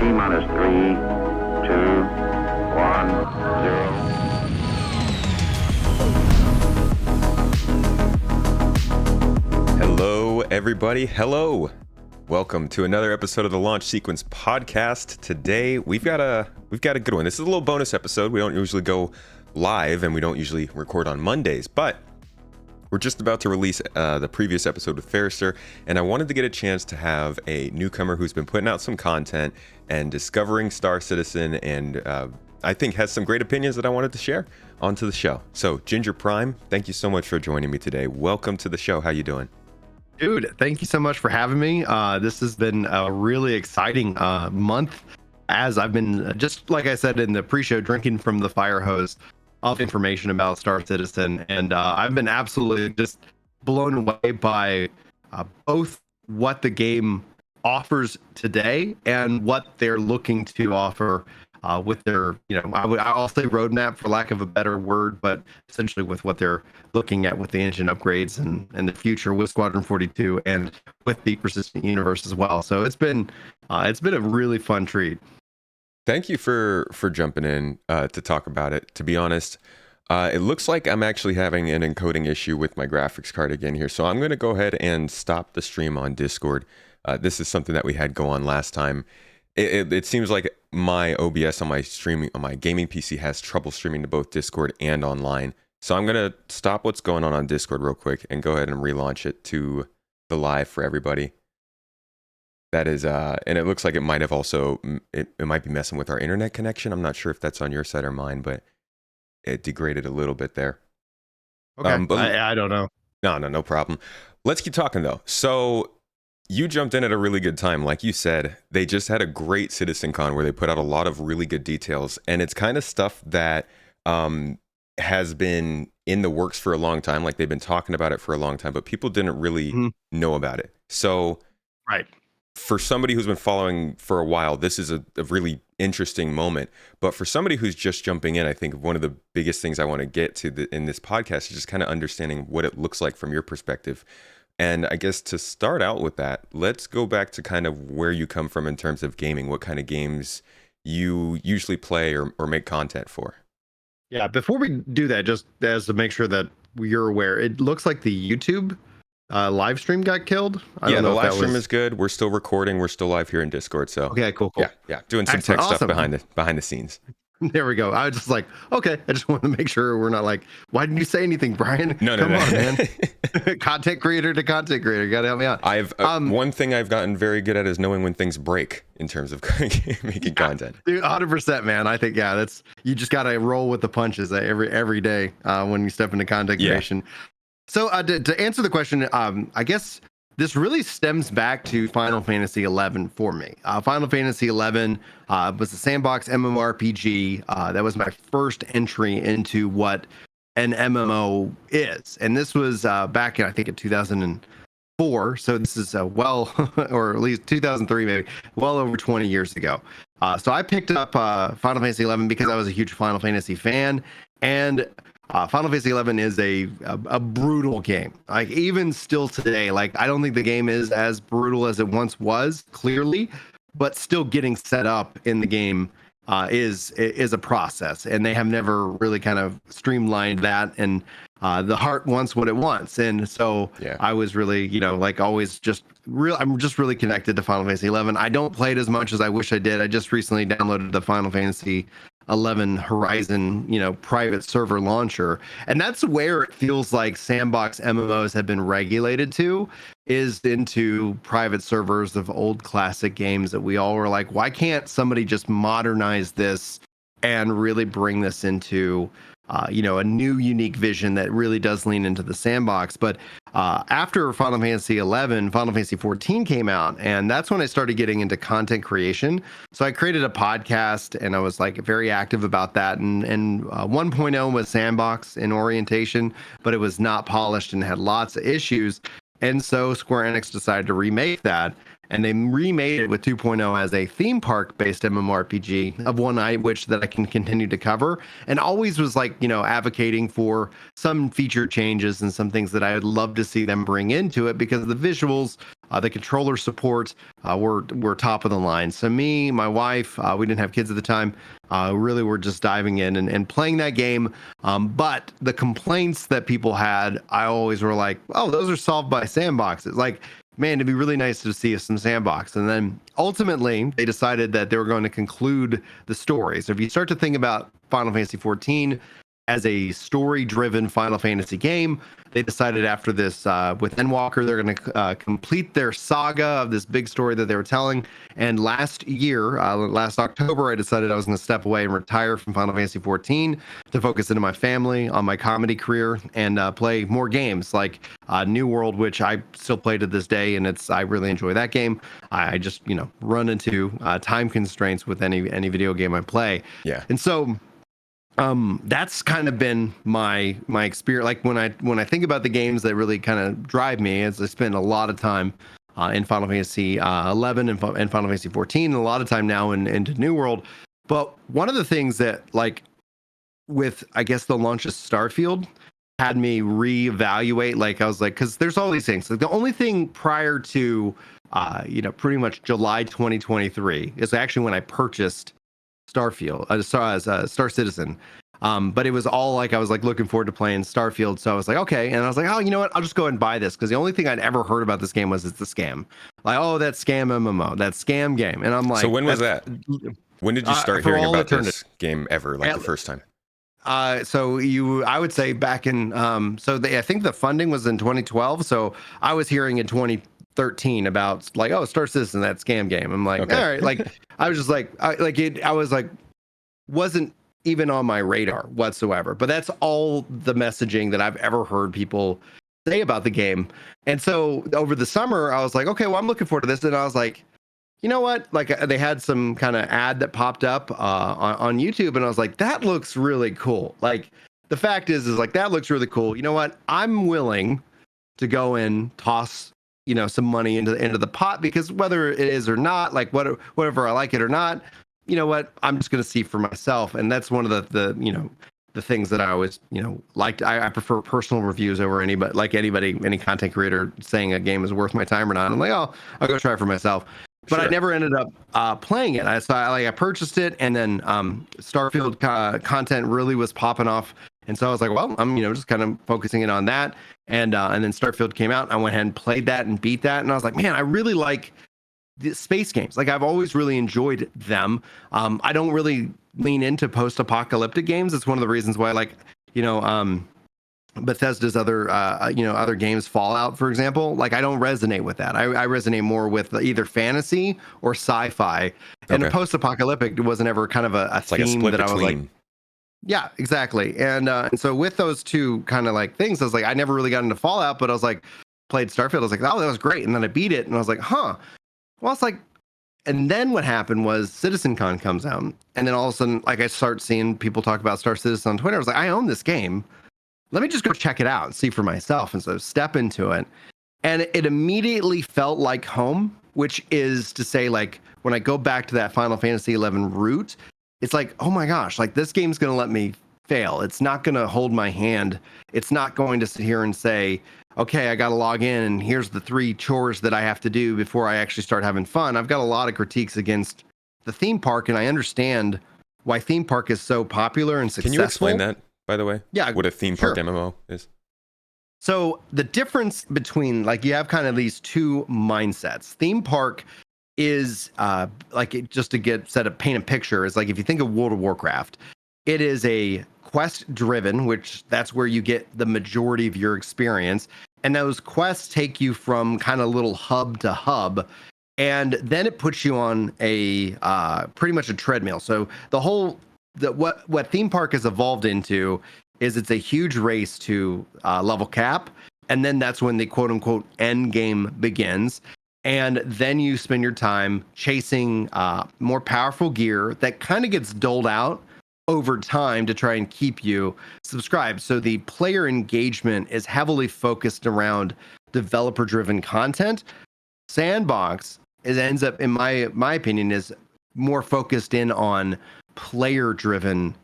T-minus 3, 2, 1, 0. Hello, everybody. Hello. Welcome to another episode of the Launch Sequence podcast. Today, we've got a good one. This is a little bonus episode. We don't usually go live, and we don't usually record on Mondays, but we're just about to release the previous episode with Ferrister, and I wanted to get a chance to have a newcomer who's been putting out some content and discovering Star Citizen, and I think has some great opinions that I wanted to share onto the show. So, Ginger Prime, thank you so much for joining me today. Welcome to the show. How you doing? Dude, thank you so much for having me. This has been a really exciting month, as I've been, just like I said in the pre-show, drinking from the fire hose of information about Star Citizen, and I've been absolutely just blown away by both what the game offers today and what they're looking to offer with their, I'll say roadmap for lack of a better word, but essentially with what they're looking at with the engine upgrades and the future with Squadron 42 and with the persistent universe as well. So it's been a really fun treat. Thank you for jumping in to talk about it. To be honest, it looks like I'm actually having an encoding issue with my graphics card again here. So I'm going to go ahead and stop the stream on Discord. This is something that we had go on last time. It seems like my OBS on my gaming PC has trouble streaming to both Discord and online. So I'm going to stop what's going on Discord real quick and go ahead and relaunch it to the live for everybody. That is, and it looks like it might have also, it might be messing with our internet connection. I'm not sure if that's on your side or mine, but it degraded a little bit there. Okay, but I don't know. No problem. Let's keep talking though. So you jumped in at a really good time. Like you said, they just had a great CitizenCon where they put out a lot of really good details, and it's kind of stuff that has been in the works for a long time. Like they've been talking about it for a long time, but people didn't really know about it. So, right. For somebody who's been following for a while, this is a really interesting moment. But for somebody who's just jumping in, I think one of the biggest things I want to get to in this podcast is just kind of understanding what it looks like from your perspective. And I guess to start out with that, let's go back to kind of where you come from in terms of gaming, what kind of games you usually play or make content for. Yeah, before we do that, just as to make sure that you're aware, it looks like the YouTube live stream got killed. I don't know the if live stream is good. We're still recording. We're still live here in Discord. So okay, cool. Yeah, doing some Excellent. tech stuff Awesome. behind the scenes. There we go. I was just like, okay, I just want to make sure we're not like, why didn't you say anything, Brian? No. Come on, man. Content creator to content creator. You got to help me out. I've one thing I've gotten very good at is knowing when things break in terms of making content. Dude, 100%, man. I think, that's, you just got to roll with the punches every day when you step into content creation. So to answer the question, I guess this really stems back to Final Fantasy XI for me. Final Fantasy XI was a sandbox MMORPG. That was my first entry into what an MMO is. And this was back in, I think, in 2004. So this is or at least 2003, maybe, well over 20 years ago. So I picked up Final Fantasy XI because I was a huge Final Fantasy fan. And Final Fantasy XI is a brutal game. Like even still today, like I don't think the game is as brutal as it once was, clearly, but still getting set up in the game is a process, and they have never really kind of streamlined that. And the heart wants what it wants, and so I was really, like always, I'm just really connected to Final Fantasy XI. I don't play it as much as I wish I did. I just recently downloaded the Final Fantasy 11 Horizon, private server launcher. And that's where it feels like sandbox MMOs have been regulated to, is into private servers of old classic games that we all were like, why can't somebody just modernize this and really bring this into a new unique vision that really does lean into the sandbox. But after Final Fantasy 11, Final Fantasy 14 came out, and that's when I started getting into content creation. So I created a podcast, and I was like very active about that. And 1.0 was sandbox in orientation, but it was not polished and had lots of issues. And so Square Enix decided to remake that. And they remade it with 2.0 as a theme park based MMORPG of one I wish that I can continue to cover, and always was like, advocating for some feature changes and some things that I would love to see them bring into it, because the visuals The controller support were top of the line. So me, my wife, we didn't have kids at the time. Really, were just diving in and playing that game. But the complaints that people had, I always were like, oh, those are solved by sandboxes. Like, man, it'd be really nice to see some sandbox. And then ultimately, they decided that they were going to conclude the story. So if you start to think about Final Fantasy 14 as a story-driven Final Fantasy game, they decided after this with Endwalker, they're going to complete their saga of this big story that they were telling. And last year, last October, I decided I was going to step away and retire from Final Fantasy 14 to focus into my family, on my comedy career, and play more games like New World, which I still play to this day, and I really enjoy that game. I just run into time constraints with any video game I play. Yeah. And so that's kind of been my experience. Like when I think about the games that really kind of drive me, is I spend a lot of time in Final Fantasy 11 and Final Fantasy 14, and a lot of time now into New World. But one of the things that, like, with I guess the launch of Starfield, had me reevaluate. Like I was like, because there's all these things. Like the only thing prior to pretty much July 2023 is actually when I purchased Starfield, Star Citizen. But it was all like I was like looking forward to playing Starfield, so I was like, okay, and I was like, oh, you know what? I'll just go ahead and buy this, because the only thing I'd ever heard about this game was it's a scam. Like, oh, that scam MMO, that scam game, and I'm like, so when was that? When did you start hearing about this game ever, like the first time? So I would say back in, I think the funding was in 2012, so I was hearing in 2013 about like, oh, Star Citizen, that scam game. I'm like, okay. All right, like I was just like, I was like, wasn't even on my radar whatsoever. But that's all the messaging that I've ever heard people say about the game. And so over the summer, I was like, okay, well, I'm looking forward to this. And I was like, you know what? Like they had some kind of ad that popped up on YouTube, and I was like, that looks really cool. Like the fact is like that looks really cool. You know what? I'm willing to go and toss some money into the pot, because whether it is or not, like whatever I like it or not, you know what? I'm just going to see for myself. And that's one of the things that I always, liked. I prefer personal reviews over any content creator saying a game is worth my time or not. I'm like, oh, I'll go try it for myself. But I never ended up playing it. I purchased it, and then Starfield content really was popping off. And so I was like, well, I'm just kind of focusing in on that. And then Starfield came out. I went ahead and played that and beat that. And I was like, man, I really like the space games. Like I've always really enjoyed them. I don't really lean into post-apocalyptic games. It's one of the reasons why, like, Bethesda's other games, Fallout, for example, like I don't resonate with that. I resonate more with either fantasy or sci-fi. And a post-apocalyptic wasn't ever kind of a theme like that I was like, yeah, exactly. And so with those two kind of like things, I was like, I never really got into Fallout, but I was like, played Starfield. I was like, oh, that was great. And then I beat it, and I was like, huh. Well, it's like, and then what happened was CitizenCon comes out, and then all of a sudden, like I start seeing people talk about Star Citizen on Twitter. I was like, I own this game. Let me just go check it out and see for myself. And so step into it. And it immediately felt like home, which is to say, like, when I go back to that Final Fantasy 11 route, it's like, oh my gosh, like this game's going to let me fail. It's not going to hold my hand. It's not going to sit here and say, okay, I got to log in and here's the 3 chores that I have to do before I actually start having fun. I've got a lot of critiques against the theme park, and I understand why theme park is so popular and successful. Can you explain that, by the way? Yeah. What a theme park MMO is? So the difference between, like, you have kind of these two mindsets. Theme park is just to paint a picture, is like, if you think of World of Warcraft, it is a quest driven, which that's where you get the majority of your experience. And those quests take you from kind of little hub to hub. And then it puts you on a pretty much a treadmill. So what theme park has evolved into is it's a huge race to level cap. And then that's when the quote unquote end game begins. And then you spend your time chasing more powerful gear that kind of gets doled out over time to try and keep you subscribed. So the player engagement is heavily focused around developer-driven content. Sandbox ends up, in my opinion, is more focused in on player-driven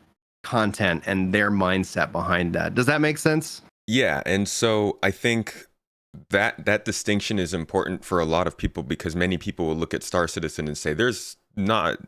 content and their mindset behind that. Does that make sense? Yeah, and so I think that distinction is important for a lot of people, because many people will look at Star Citizen and say there's not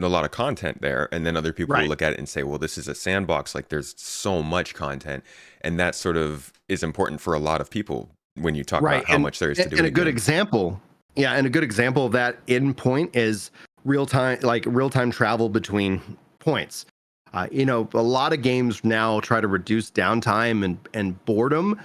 a lot of content there, and then other people will Right. look at it and say, well, this is a sandbox, like there's so much content, and that sort of is important for a lot of people when you talk Right. about how much there is to do And in a good game. example, yeah, and a good example of that endpoint is real time travel between points. A lot of games now try to reduce downtime and boredom,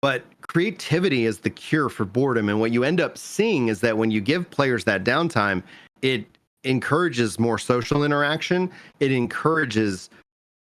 but creativity is the cure for boredom. And what you end up seeing is that when you give players that downtime, it encourages more social interaction. It encourages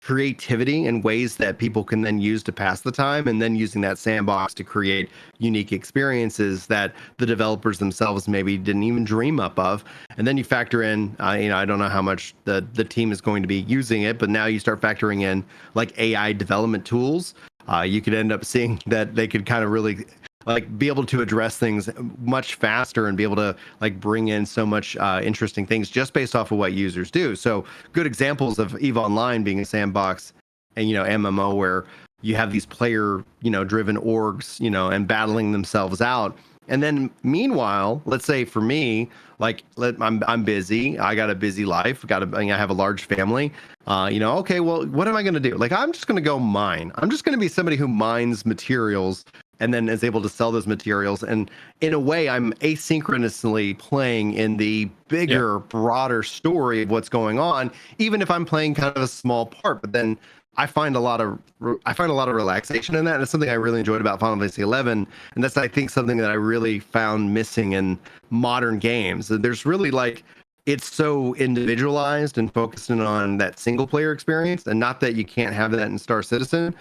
creativity in ways that people can then use to pass the time, and then using that sandbox to create unique experiences that the developers themselves maybe didn't even dream up of. And then you factor in, I don't know how much the team is going to be using it, but now you start factoring in like AI development tools. You could end up seeing that they could kind of really like be able to address things much faster and be able to like bring in so much interesting things just based off of what users do. So good examples of EVE Online being a sandbox and MMO where you have these player driven orgs and battling themselves out. And then meanwhile, let's say for me, like I'm busy, I got a busy life, I have a large family. Okay, well, what am I going to do? Like, I'm just going to go mine. I'm just going to be somebody who mines materials and then is able to sell those materials. And in a way, I'm asynchronously playing in the bigger, broader story of what's going on, even if I'm playing kind of a small part. But then I find a lot of relaxation in that, and it's something I really enjoyed about Final Fantasy 11, and that's I think something that I really found missing in modern games. There's really like it's so individualized and focusing on that single player experience, and not that you can't have that in Star Citizen,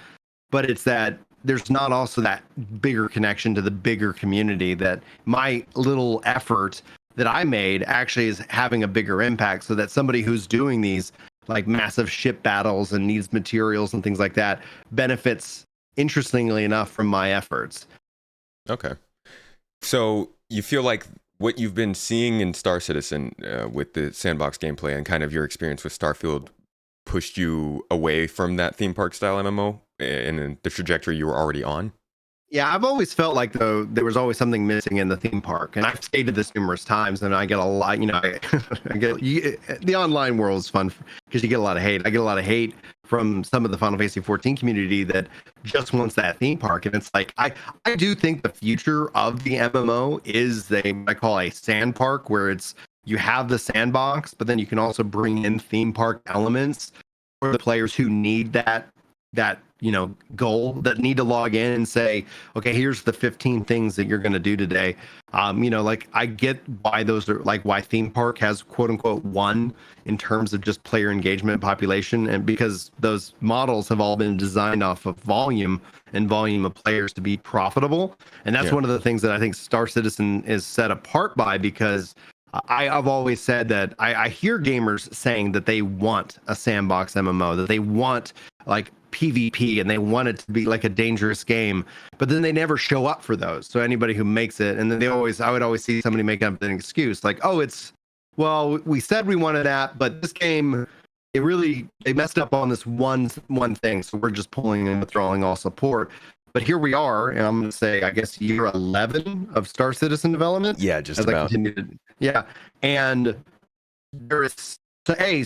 but it's that there's not also that bigger connection to the bigger community, that my little effort that I made actually is having a bigger impact, so that somebody who's doing these like massive ship battles and needs materials and things like that benefits, interestingly enough, from my efforts. Okay. So you feel like what you've been seeing in Star Citizen with the sandbox gameplay and kind of your experience with Starfield pushed you away from that theme park style MMO and the trajectory you were already on? Yeah, I've always felt like though there was always something missing in the theme park, and I've stated this numerous times, and I get a lot. The online world is fun because you get a lot of hate. I get a lot of hate from some of the Final Fantasy 14 community that just wants that theme park, and it's like I do think the future of the MMO is I call a sand park, where it's you have the sandbox, but then you can also bring in theme park elements for the players who need that goal, that need to log in and say, okay, here's the 15 things that you're going to do today. Like I get why those are like why theme park has quote unquote won in terms of just player engagement population, and because those models have all been designed off of volume and volume of players to be profitable. And that's one of the things that I think Star Citizen is set apart by, because I've always said that I hear gamers saying that they want a sandbox MMO, that they want like PvP and they want it to be like a dangerous game, but then they never show up for those. So anybody who makes it, and then I would always see somebody make up an excuse like, oh, we said we wanted that, but this game, they messed up on this one thing, so we're just pulling and withdrawing all support. But here we are, and I'm going to say, I guess, year 11 of Star Citizen development. Yeah, just as about. I continue to, yeah, and there is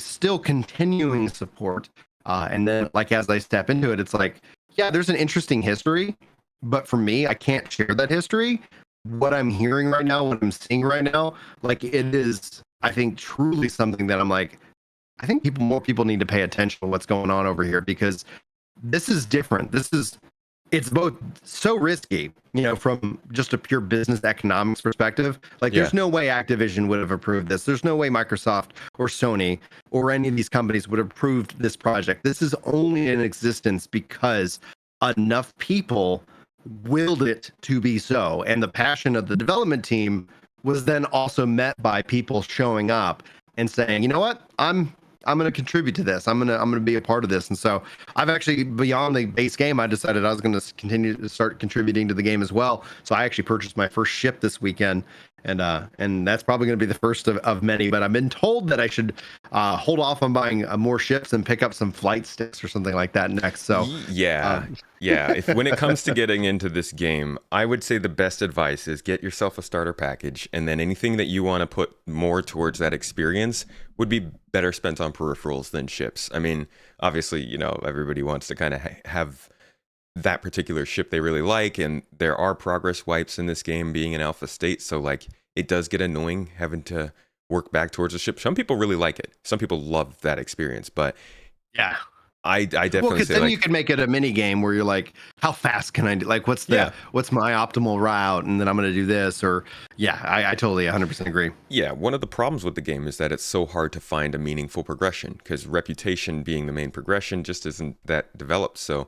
still continuing support. And then, like, as I step into it, it's like, yeah, there's an interesting history, but for me, I can't share that history. What I'm hearing right now, what I'm seeing right now, like, it is, I think, truly something that I'm like, I think more people need to pay attention to what's going on over here, because this is different. It's both so risky, from just a pure business economics perspective. Like, there's no way Activision would have approved this. There's no way Microsoft or Sony or any of these companies would have approved this project. This is only in existence because enough people willed it to be so. And the passion of the development team was then also met by people showing up and saying, you know what, I'm going to contribute to this. I'm going to be a part of this. And so I've actually, beyond the base game, I decided I was going to continue to start contributing to the game as well. So I actually purchased my first ship this weekend, and that's probably going to be the first of many. But I've been told that I should hold off on buying more ships and pick up some flight sticks or something like that next. So Yeah. Yeah. If when it comes to getting into this game, I would say the best advice is get yourself a starter package, and then anything that you want to put more towards that experience would be better spent on peripherals than ships. I mean, obviously, everybody wants to kind of have that particular ship they really like, and there are progress wipes in this game being an alpha state, so like it does get annoying having to work back towards a ship. Some people really like it, some people love that experience, but yeah. I definitely Because say, then like, you can make it a mini game where you're like, how fast can I do? Like, what's my optimal route? And then I'm going to do this. Or I totally 100% agree. yeah, one of the problems with the game is that it's so hard to find a meaningful progression, because reputation being the main progression just isn't that developed. So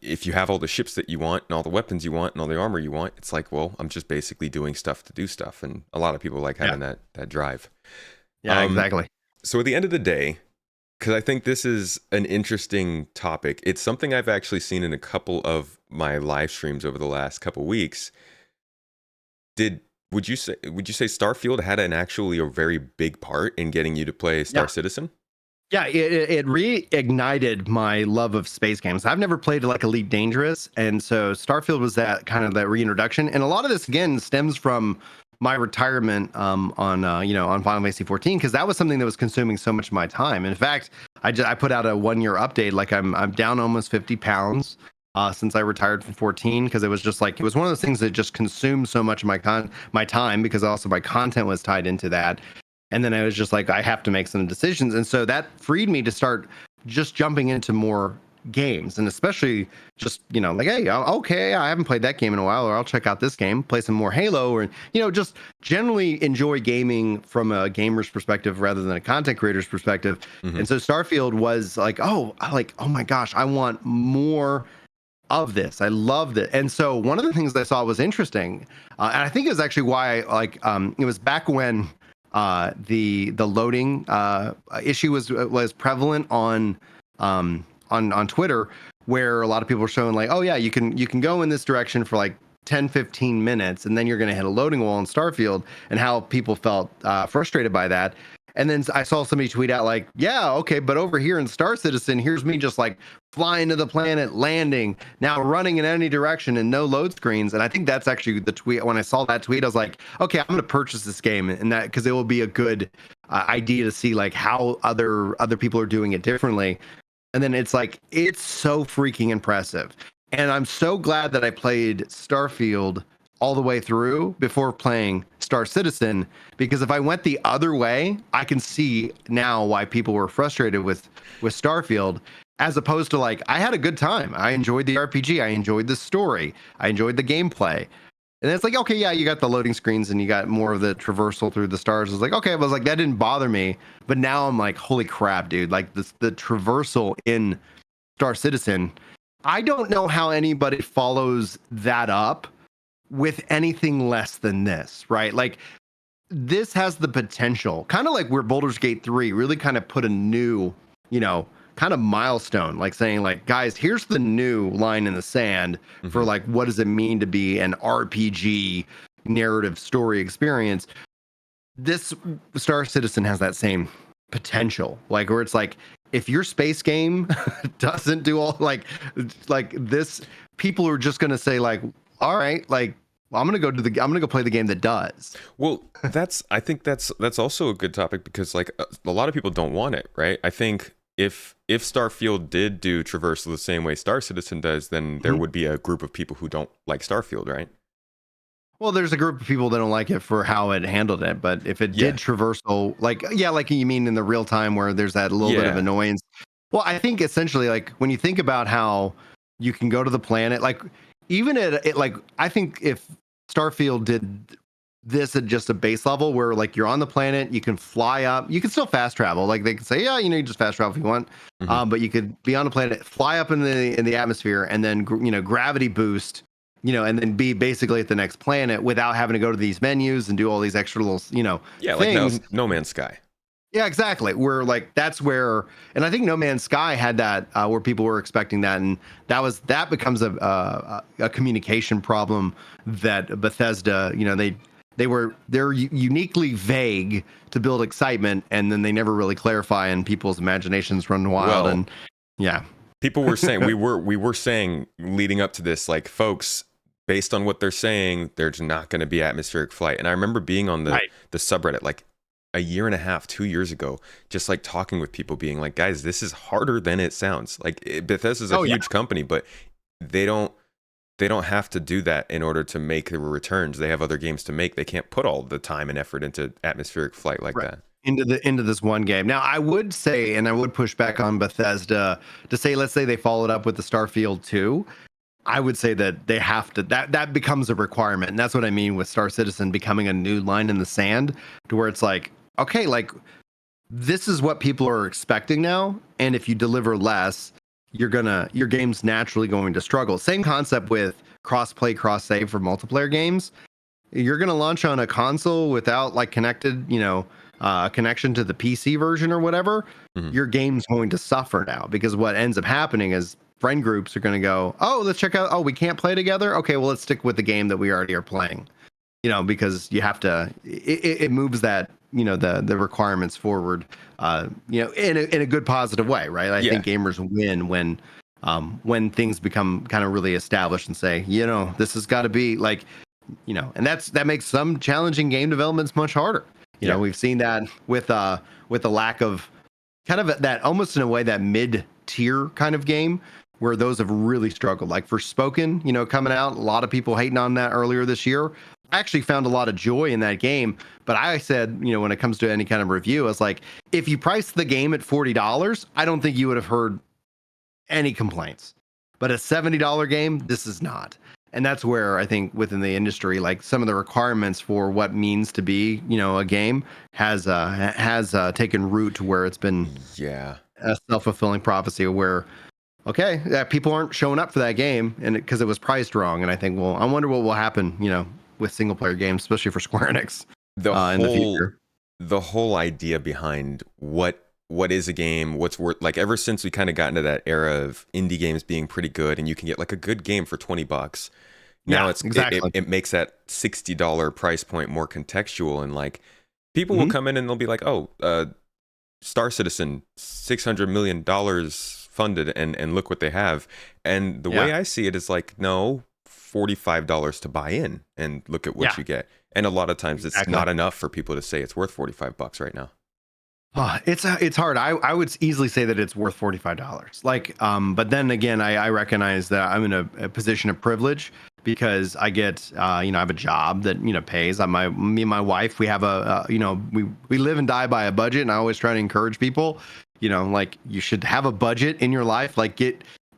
if you have all the ships that you want and all the weapons you want and all the armor you want, it's like, well, I'm just basically doing stuff to do stuff. And a lot of people like having that drive. Yeah, exactly. So at the end of the day, because I think this is an interesting topic, it's something I've actually seen in a couple of my live streams over the last couple weeks. Would you say Starfield had a very big part in getting you to play Star Citizen? Yeah, it reignited my love of space games. I've never played like Elite Dangerous, and so Starfield was that kind of that reintroduction. And a lot of this again stems from my retirement on Final Fantasy 14, because that was something that was consuming so much of my time. In fact, I put out a 1-year update. Like I'm down almost 50 pounds since I retired from 14, because it was just like it was one of those things that just consumed so much of my time, because also my content was tied into that. And then I was just like, I have to make some decisions. And so that freed me to start just jumping into more games, and especially just, like, hey, okay, I haven't played that game in a while, or I'll check out this game, play some more Halo, or, just generally enjoy gaming from a gamer's perspective rather than a content creator's perspective. Mm-hmm. And so Starfield was like, oh my gosh, I want more of this. I loved it. And so one of the things that I saw was interesting, and I think it was actually why it was back when the loading issue was prevalent on Twitter, where a lot of people were showing like, oh yeah, you can go in this direction for like 10-15 minutes, and then you're going to hit a loading wall in Starfield, and how people felt frustrated by that. And then I saw somebody tweet out like, yeah, okay, but over here in Star Citizen, here's me just like flying to the planet, landing, now running in any direction and no load screens. And I think that's actually the tweet. When I saw that tweet, I was like, okay, I'm going to purchase this game, and that because it will be a good idea to see like how other people are doing it differently. And then it's like, it's so freaking impressive. And I'm so glad that I played Starfield all the way through before playing Star Citizen, because if I went the other way, I can see now why people were frustrated with Starfield, as opposed to like, I had a good time. I enjoyed the RPG. I enjoyed the story. I enjoyed the gameplay. And it's like, okay, yeah, you got the loading screens and you got more of the traversal through the stars. It's like, okay, I was like, that didn't bother me. But now I'm like, holy crap, dude, like the traversal in Star Citizen, I don't know how anybody follows that up with anything less than this, right? Like, this has the potential, kind of like where Baldur's Gate 3 really kind of put a new, kind of milestone, like saying like, guys, here's the new line in the sand for like, what does it mean to be an RPG narrative story experience? This Star Citizen has that same potential, like where it's like, if your space game doesn't do all like this, people are just going to say like, all right, like, I'm gonna go play the game that does. Well, I think that's also a good topic, because like a lot of people don't want it, right? I think if Starfield did do traversal the same way Star Citizen does, then there would be a group of people who don't like Starfield, right? Well, there's a group of people that don't like it for how it handled it, but if it did traversal, like you mean in the real time where there's that little bit of annoyance. Well, I think essentially, like, when you think about how you can go to the planet, like, even at like, I think if Starfield did this at just a base level where like you're on the planet, you can fly up, you can still fast travel. Like they can say, yeah, you just fast travel if you want, but you could be on the planet, fly up in the atmosphere, and then gravity boost, and then be basically at the next planet without having to go to these menus and do all these extra little things. Like No Man's Sky. Yeah, exactly. Where like that's where, and I think No Man's Sky had that where people were expecting that, and that becomes a communication problem that Bethesda, they're uniquely vague to build excitement, and then they never really clarify, and people's imaginations run wild. Well, and yeah, people were saying we were saying leading up to this, like, folks, based on what they're saying, there's not going to be atmospheric flight. And I remember being on the subreddit like a year and a half, 2 years ago, just like talking with people, being like, guys, this is harder than it sounds. Like, Bethesda's a huge company, but they don't have to do that in order to make the returns. They have other games to make. They can't put all the time and effort into atmospheric flight like that. Into this one game. Now, I would say, and I would push back on Bethesda to say, let's say they followed up with the Starfield 2. I would say that they have to, that becomes a requirement. And that's what I mean with Star Citizen becoming a new line in the sand, to where it's like, okay, like, this is what people are expecting now. And if you deliver less, your game's naturally going to struggle. Same concept with cross-play, cross-save for multiplayer games. You're going to launch on a console without like connected, connection to the PC version or whatever. Your game's going to suffer now, because what ends up happening is friend groups are going to go, oh, let's check out, oh, we can't play together. Okay, well, let's stick with the game that we already are playing, because you have to, it moves that, the requirements forward, in a good positive way, right? I think gamers win when things become kind of really established and say, this has got to be like, and that makes some challenging game developments much harder. We've seen that with the lack of kind of that, almost in a way, that mid-tier kind of game, where those have really struggled. Like Forspoken, coming out, a lot of people hating on that earlier this year. I actually found a lot of joy in that game, but I said, when it comes to any kind of review, I was like, if you priced the game at $40, I don't think you would have heard any complaints. But a $70 game, this is not. And that's where I think within the industry, like, some of the requirements for what means to be, a game has taken root to where it's been a self-fulfilling prophecy, where, okay, people aren't showing up for that game, and because it was priced wrong. And I think, well, I wonder what will happen, with single player games, especially for Square Enix in the future. The whole idea behind what is a game, what's worth, like, ever since we kind of got into that era of indie games being pretty good, and you can get like a good game for $20. Now it makes that $60 price point more contextual, and like, people will come in and they'll be like, oh, Star Citizen, $600 million funded, and look what they have. And the way I see it is like, no, $45 to buy in, and look at what you get. And a lot of times it's not enough for people to say it's worth $45 right now. It's hard. I would easily say that it's worth $45. Like, but then again, I recognize that I'm in a position of privilege, because I get, I have a job that, pays. Me and my wife, we have we live and die by a budget. And I always try to encourage people, like, you should have a budget in your life, like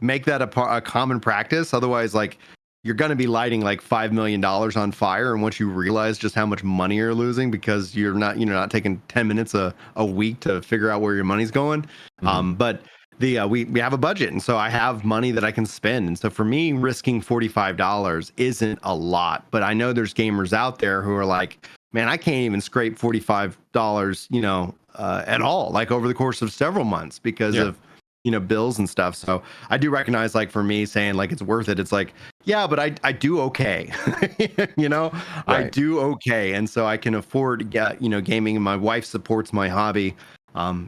make that a common practice. Otherwise, like, you're going to be lighting like $5 million on fire. And once you realize just how much money you're losing because you're not taking 10 minutes a week to figure out where your money's going. But we have a budget. And so I have money that I can spend. And so for me, risking $45 isn't a lot. But I know there's gamers out there who are like, man, I can't even scrape $45, at all, like, over the course of several months because of, bills and stuff. So I do recognize, like, for me saying like it's worth it, it's like, yeah, but I do okay. I do okay. And so I can afford gaming, and my wife supports my hobby,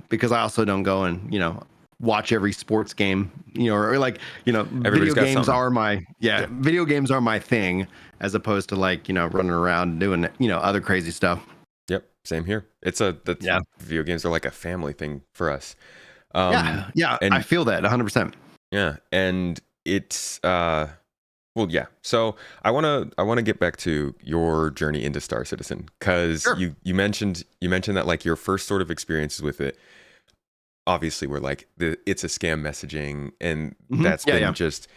because I also don't go and, watch every sports game, or like, video games are video games are my thing, as opposed to like, running around doing, other crazy stuff. Yep. Same here. Video games are like a family thing for us. And I feel that 100%. Yeah, and it's So I want to get back to your journey into Star Citizen, because you mentioned that, like, your first sort of experiences with it, obviously, were like it's a scam messaging, and that's been just,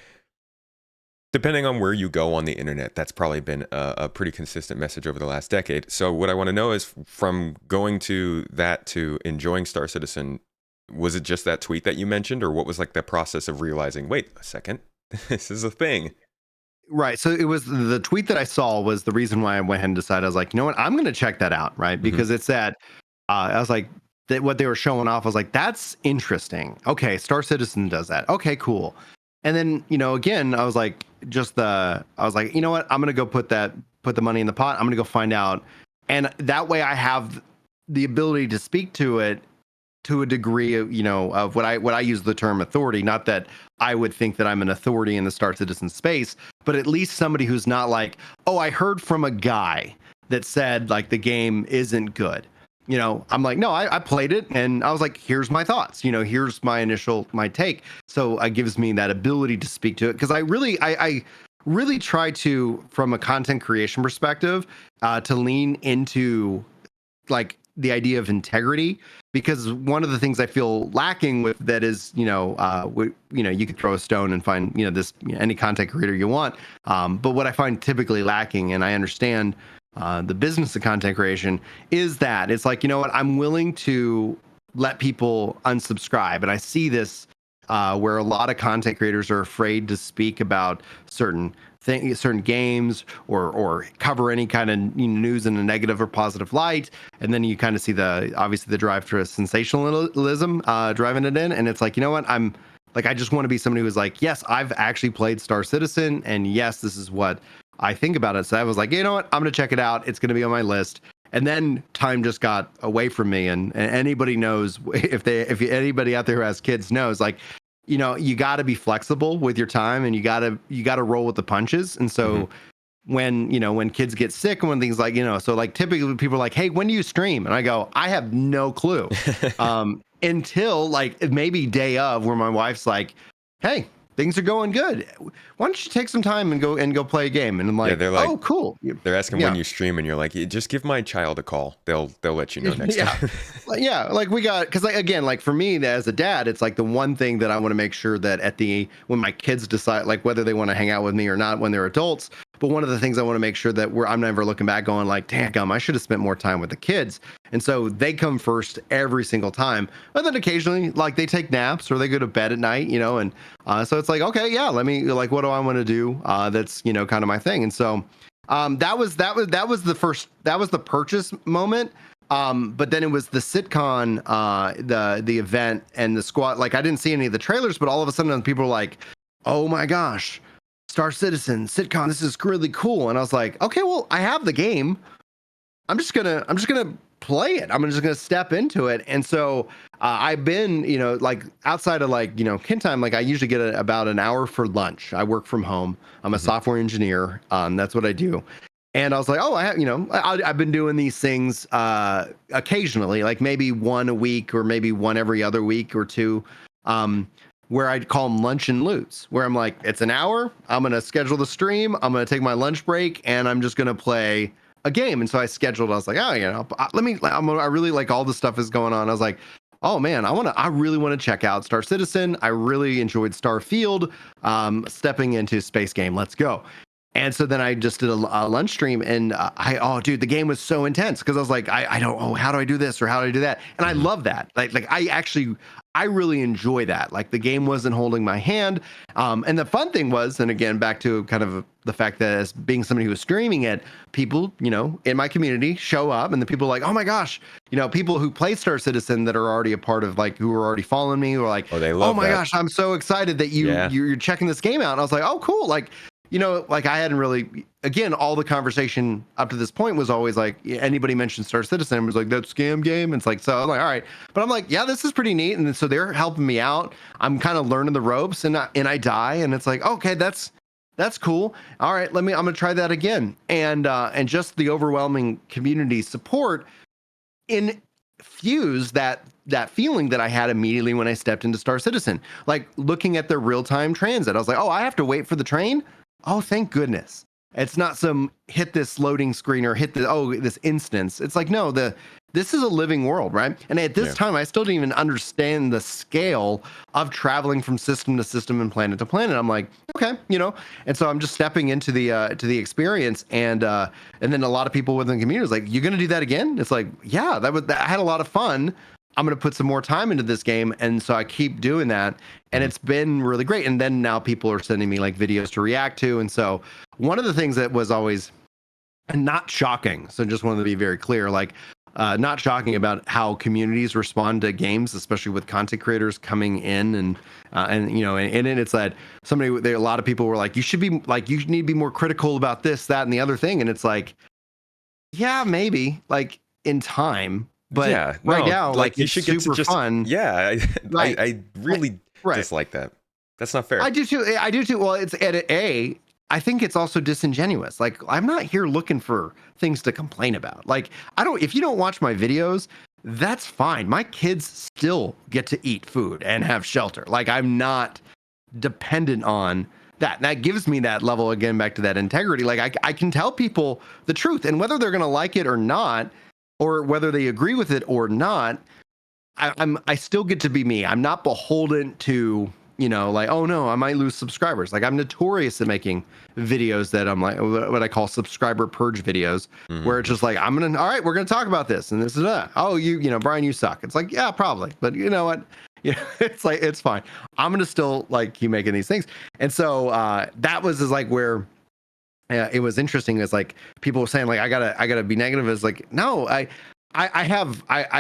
depending on where you go on the internet, that's probably been a pretty consistent message over the last decade. So what I want to know is, from going to that to enjoying Star Citizen, was it just that tweet that you mentioned, or what was like the process of realizing, wait a second, this is a thing? Right. So it was the tweet that I saw was the reason why I went ahead and decided, I was like, you know what, I'm going to check that out. Right. Because it's that, I was like, that what they were showing off, I was like, that's interesting. Okay. Star Citizen does that. Okay, cool. And then, again, I was like, you know what, I'm going to go put put the money in the pot. I'm going to go find out. And that way I have the ability to speak to it to a degree of, of what I use the term authority. Not that I would think that I'm an authority in the Star Citizen space, but at least somebody who's not like, oh, I heard from a guy that said like the game isn't good. I'm like, no, I played it and I was like, here's my thoughts, here's my take. So it gives me that ability to speak to it. Cause I really try to, from a content creation perspective, to lean into like the idea of integrity, because one of the things I feel lacking with that is, you could throw a stone and find, any content creator you want. But what I find typically lacking, and I understand the business of content creation, is that it's like, I'm willing to let people unsubscribe. And I see this where a lot of content creators are afraid to speak about certain games or cover any kind of news in a negative or positive light. And then you kind of see obviously the drive for sensationalism driving it in. And it's like, I just want to be somebody who's like, yes, I've actually played Star Citizen, and yes, this is what I think about it. So I was like, I'm going to check it out. It's going to be on my list. And then time just got away from me. And anybody knows, if anybody out there who has kids knows, like, you got to be flexible with your time, and you got to roll with the punches. And so when kids get sick and when things like, so like typically people are like, hey, when do you stream? And I go, I have no clue. Until like maybe day of, where my wife's like, hey, things are going good. Why don't you take some time and go play a game? And I'm like, they're like, oh, cool. They're asking when you stream, and you're like, just give my child a call. They'll let you know next time. Like we got, because like, again, like for me as a dad, it's like the one thing that I want to make sure that when my kids decide like whether they want to hang out with me or not when they're adults. But one of the things I want to make sure that I'm never looking back going like, damn, I should have spent more time with the kids. And so they come first every single time. But then occasionally, like they take naps or they go to bed at night, and so it's like, okay, yeah, let me, like, what do I want to do? That's, kind of my thing. And so that was the purchase moment. But then it was the CitizenCon, the event and the squad. Like I didn't see any of the trailers, but all of a sudden people were like, oh my gosh, Star Citizen, CitizenCon, this is really cool. And I was like, okay, well, I have the game. I'm just gonna play it. I'm just gonna step into it. And so I've been, like outside of like, kid time, like I usually get about an hour for lunch. I work from home. I'm a software engineer. That's what I do. And I was like, oh, I have, I've been doing these things occasionally, like maybe one a week or maybe one every other week or two. Where I'd call them lunch and loots, where I'm like, it's an hour. I'm going to schedule the stream. I'm going to take my lunch break and I'm just going to play a game. And so I scheduled, I was like, oh, I really like all this stuff is going on. I was like, oh man, I really want to check out Star Citizen. I really enjoyed Starfield, stepping into space game. Let's go. And so then I just did a lunch stream, and dude, the game was so intense because I was like, I don't, how do I do this or how do I do that? And I love that. Like I really enjoy that. Like the game wasn't holding my hand. And the fun thing was, and again, back to kind of the fact that as being somebody who was streaming it, people, in my community show up, and the people are like, oh my gosh, people who play Star Citizen that are already a part of like, who are already following me, who are like, oh, they love that. Gosh, I'm so excited that you're checking this game out. And I was like, oh, cool. Like, like I hadn't really, again, all the conversation up to this point was always like, anybody mentioned Star Citizen was like, that scam game. And it's like, so I'm like, all right. But I'm like, yeah, this is pretty neat. And so they're helping me out. I'm kind of learning the ropes, and I die. And it's like, okay, that's cool. All right, I'm going to try that again. And just the overwhelming community support infused that feeling that I had immediately when I stepped into Star Citizen, like looking at the real-time transit. I was like, oh, I have to wait for the train. Oh, thank goodness. It's not some hit this loading screen or hit this instance. It's like, no, this is a living world, right? And at this time, I still didn't even understand the scale of traveling from system to system and planet to planet. I'm like, okay, and so I'm just stepping into the experience, and then a lot of people within the community was like, "You gonna do that again?" It's like, yeah, I had a lot of fun. I'm going to put some more time into this game. And so I keep doing that. And it's been really great. And then now people are sending me like videos to react to. And so one of the things that was always not shocking, so just wanted to be very clear, like not shocking about how communities respond to games, especially with content creators coming in and you know, and it's that a lot of people were like, you should be like, you need to be more critical about this, that, and the other thing, and it's like, yeah, maybe like in time, but Yeah, right no, now, like you it's should get to super just fun. yeah. Right. I really Right. dislike that. That's not fair. I do too. I do too. Well, it's at a. I think it's also disingenuous. Like, I'm not here looking for things to complain about. Like, I don't. If you don't watch my videos, that's fine. My kids still get to eat food and have shelter. Like, I'm not dependent on that. And that gives me that level again, back to that integrity. Like, I can tell people the truth, and whether they're gonna like it or not, or whether they agree with it or not, I still get to be me. I'm not beholden to, you know, like, oh no, I might lose subscribers. Like, I'm notorious at making videos that I'm like what I call subscriber purge videos, where it's just like, all right, we're gonna talk about this and this is that. Oh, you know, Brian, you suck. It's like, yeah, probably, but you know what? Yeah, it's like, it's fine. I'm gonna still like keep making these things. And so that was is like where it was interesting. Is like people were saying like, I gotta be negative. It's like, no, I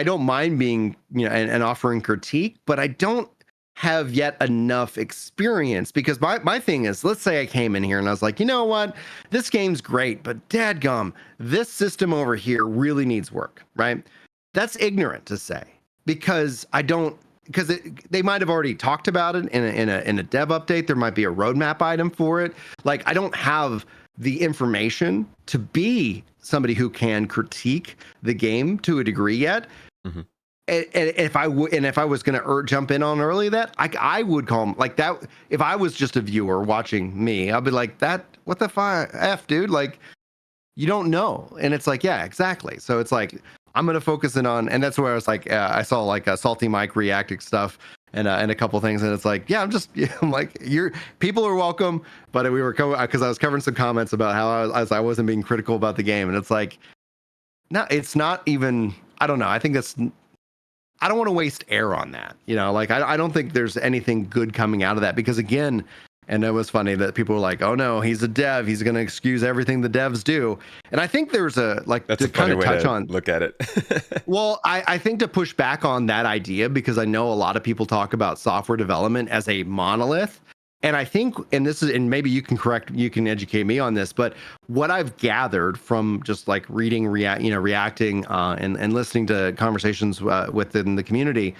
don't mind being, you know, and offering critique, but I don't have yet enough experience, because my thing is, let's say I came in here and I was like, you know what, this game's great, but dadgum, this system over here really needs work, right? That's ignorant to say, because they might have already talked about it in a dev update. There might be a roadmap item for it. Like, I don't have the information to be somebody who can critique the game to a degree yet. Mm-hmm. And if I was going to jump in on early that, I would call them like that. If I was just a viewer watching me, I'd be like, that, what the F, dude? Like, you don't know. And it's like, yeah, exactly. So it's like, I'm going to focus in on, and that's where I was like, I saw like a Salty Mike reacting stuff and a couple things. And it's like, yeah, I'm like, people are welcome. But we were because I was covering some comments about how I wasn't being critical about the game. And it's like, no, it's not even, I don't know. I think I don't want to waste air on that. You know, like, I don't think there's anything good coming out of that, because again, and it was funny that people were like, oh no, he's a dev, he's going to excuse everything the devs do. And I think there's that's to a kind funny of way touch to on, look at it. well, I think to push back on that idea, because I know a lot of people talk about software development as a monolith. And I think, and maybe you can educate me on this, but what I've gathered from just like reading, reacting, and listening to conversations within the community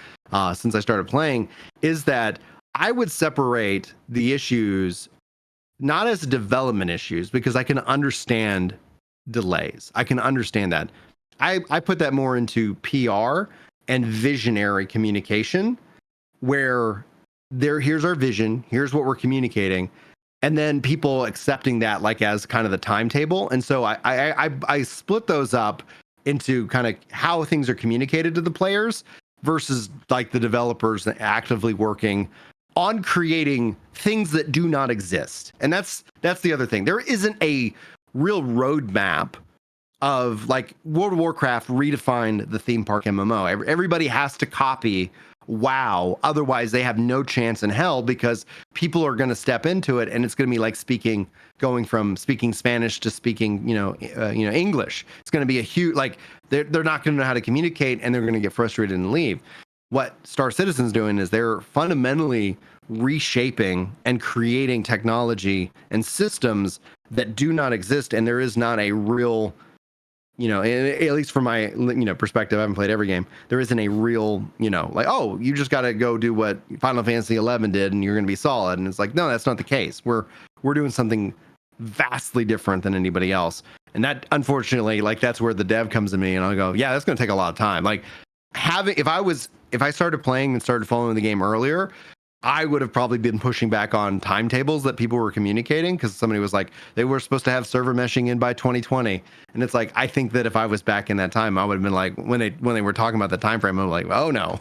since I started playing, is that I would separate the issues not as development issues, because I can understand delays. I can understand that. I put that more into PR and visionary communication, where here's our vision, here's what we're communicating, and then people accepting that like as kind of the timetable. And so I split those up into kind of how things are communicated to the players versus like the developers that actively working on creating things that do not exist. And that's the other thing. There isn't a real roadmap of, like, World of Warcraft redefined the theme park MMO. Everybody has to copy WoW, otherwise they have no chance in hell, because people are going to step into it and it's going to be like going from speaking Spanish to speaking, English. It's going to be a huge, like, they're not going to know how to communicate, and they're going to get frustrated and leave. What Star Citizen's doing is they're fundamentally reshaping and creating technology and systems that do not exist, and there is not a real, at least from my, perspective, I haven't played every game. There isn't a real, like, oh, you just got to go do what Final Fantasy 11 did and you're going to be solid. And it's like, no, that's not the case. We're doing something vastly different than anybody else. And that, unfortunately, like, that's where the dev comes to me, and I'll go, yeah, that's going to take a lot of time. Like, if I started playing and started following the game earlier, I would have probably been pushing back on timetables that people were communicating, because somebody was like, they were supposed to have server meshing in by 2020. And it's like, I think that if I was back in that time, I would have been like, when they were talking about the time frame, I'm like, oh no.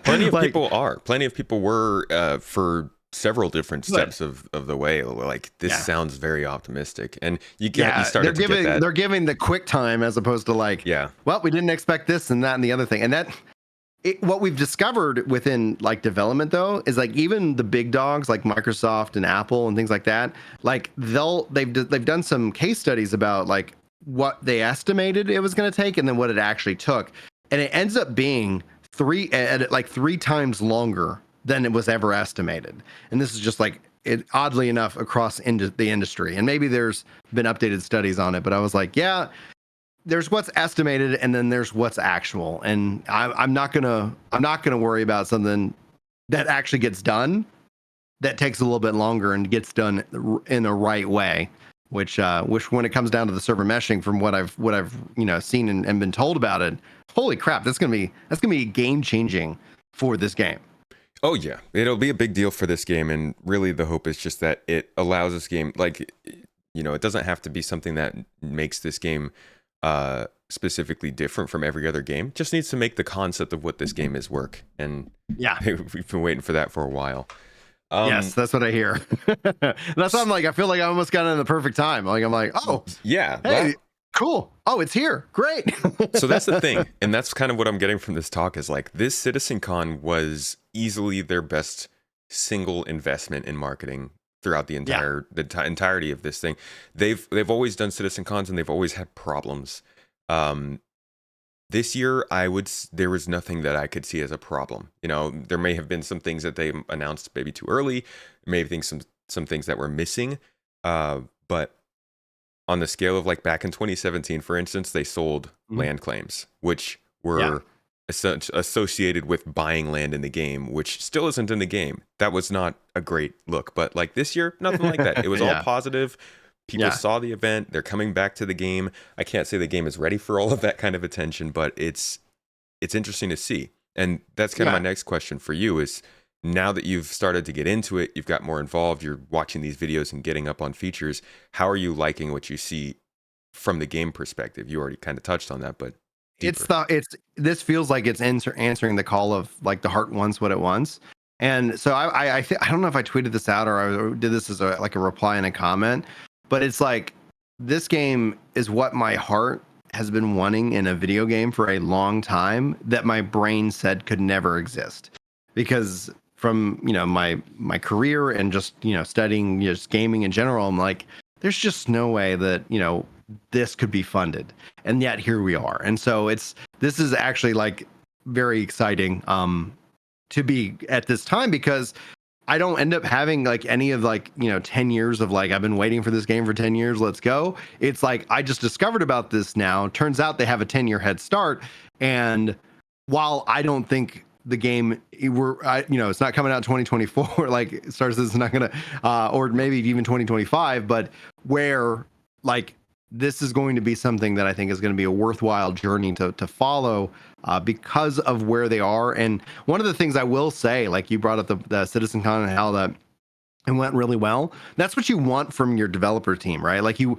Plenty of people were for several different steps of the way. Like, this sounds very optimistic, and you started to get that. They're giving the quick time as opposed to like, well, we didn't expect this and that and the other thing. And what we've discovered within like development though is, like, even the big dogs like Microsoft and Apple and things like that, like they've done some case studies about, like, what they estimated it was going to take and then what it actually took. And it ends up being three times longer than it was ever estimated. And this is just like it, oddly enough, across the industry. And maybe there's been updated studies on it, but I was like, yeah, there's what's estimated and then there's what's actual. And I'm not gonna worry about something that actually gets done that takes a little bit longer and gets done in the right way. Which when it comes down to the server meshing, from what I've seen and been told about it, holy crap, that's gonna be game changing for this game. Oh yeah, it'll be a big deal for this game, and really the hope is just that it allows this game, like, it doesn't have to be something that makes this game specifically different from every other game. It just needs to make the concept of what this game is work, and yeah, we've been waiting for that for a while. Yes, that's what I hear. That's why I'm like, I feel like I almost got it in the perfect time. Like, I'm like, oh yeah, hey, cool. Oh, it's here. Great. So that's the thing. And that's kind of what I'm getting from this talk is like, this CitizenCon was easily their best single investment in marketing throughout the entirety of this thing. They've always done CitizenCons and they've always had problems. This year, there was nothing that I could see as a problem. There may have been some things that they announced maybe too early, maybe some things that were missing. But on the scale of like back in 2017, for instance, they sold land claims, which were associated with buying land in the game, which still isn't in the game. That was not a great look. But like this year, nothing like that. It was all positive. People saw the event. They're coming back to the game. I can't say the game is ready for all of that kind of attention, but it's interesting to see. And that's kind of my next question for you is, now that you've started to get into it, you've got more involved, you're watching these videos and getting up on features, how are you liking what you see from the game perspective? You already kind of touched on that, but deeper. This feels like it's answering the call of like the heart wants what it wants. And so I don't know if I tweeted this out or I did this as a reply in a comment, but it's like, this game is what my heart has been wanting in a video game for a long time that my brain said could never exist. Because from my career and just studying just gaming in general, I'm like, there's just no way that this could be funded, and yet here we are. And so this is actually like very exciting to be at this time, because I don't end up having like any of 10 years of like, I've been waiting for this game for 10 years, let's go. It's like, I just discovered about this now. Turns out they have a 10-year head start. And while I don't think the game, it's not coming out 2024, like Star Citizen is not gonna or maybe even 2025, but where like this is going to be something that I think is going to be a worthwhile journey to follow because of where they are. And one of the things I will say, like you brought up the CitizenCon and how that it went really well. That's what you want from your developer team, right? Like you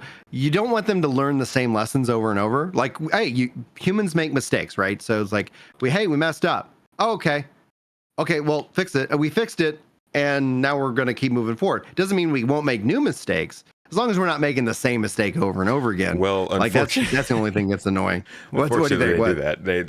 don't want them to learn the same lessons over and over. Like, hey, humans make mistakes, right? So it's like, we messed up. Oh, okay, well, fix it. We fixed it, and now we're going to keep moving forward. Doesn't mean we won't make new mistakes, as long as we're not making the same mistake over and over again. Well, like that's the only thing that's annoying. What do they do that? They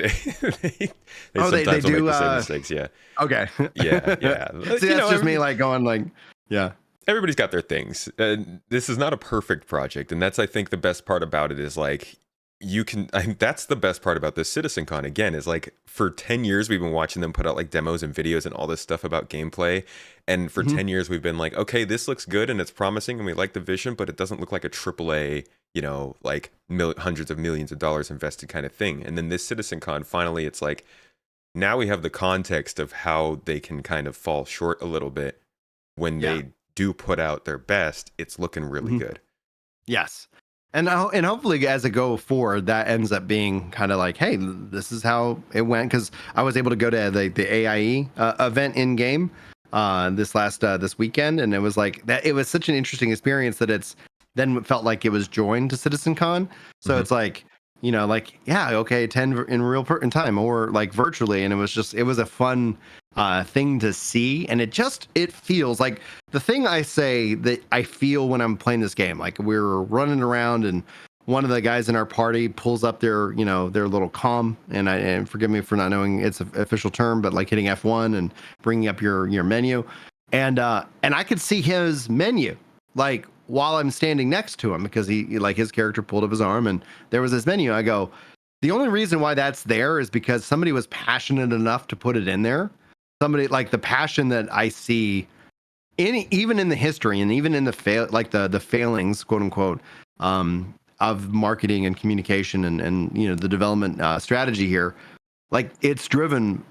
sometimes do make the same mistakes. Yeah. Okay. Yeah. See, that's just me like going like, yeah. Everybody's got their things. This is not a perfect project, and that's, I think, the best part about it is like, that's the best part about this CitizenCon, again, is like, for 10 years we've been watching them put out like demos and videos and all this stuff about gameplay, and for 10 years we've been like, okay, this looks good and it's promising and we like the vision, but it doesn't look like a AAA, like hundreds of millions of dollars invested kind of thing. And then this CitizenCon, finally, it's like, now we have the context of how they can kind of fall short a little bit when they do put out their best. It's looking really good. Yes. And hopefully as it go forward, that ends up being kind of like, hey, this is how it went. Because I was able to go to the AIE event in game this weekend, and it was like that. It was such an interesting experience that it's then felt like it was joined to CitizenCon. So it's like, attend in real time or like virtually, and it was a fun thing to see. And it feels like the thing I say that I feel when I'm playing this game, like we're running around and one of the guys in our party pulls up their little comm, and forgive me for not knowing its official term, but like hitting F1 and bringing up your menu, and I could see his menu like while I'm standing next to him, because he like his character pulled up his arm and there was this menu. I go, the only reason why that's there is because somebody was passionate enough to put it in there. Somebody like the passion that I see even in the history and even in the the failings, quote unquote, of marketing and communication and the development strategy here. Like it's driven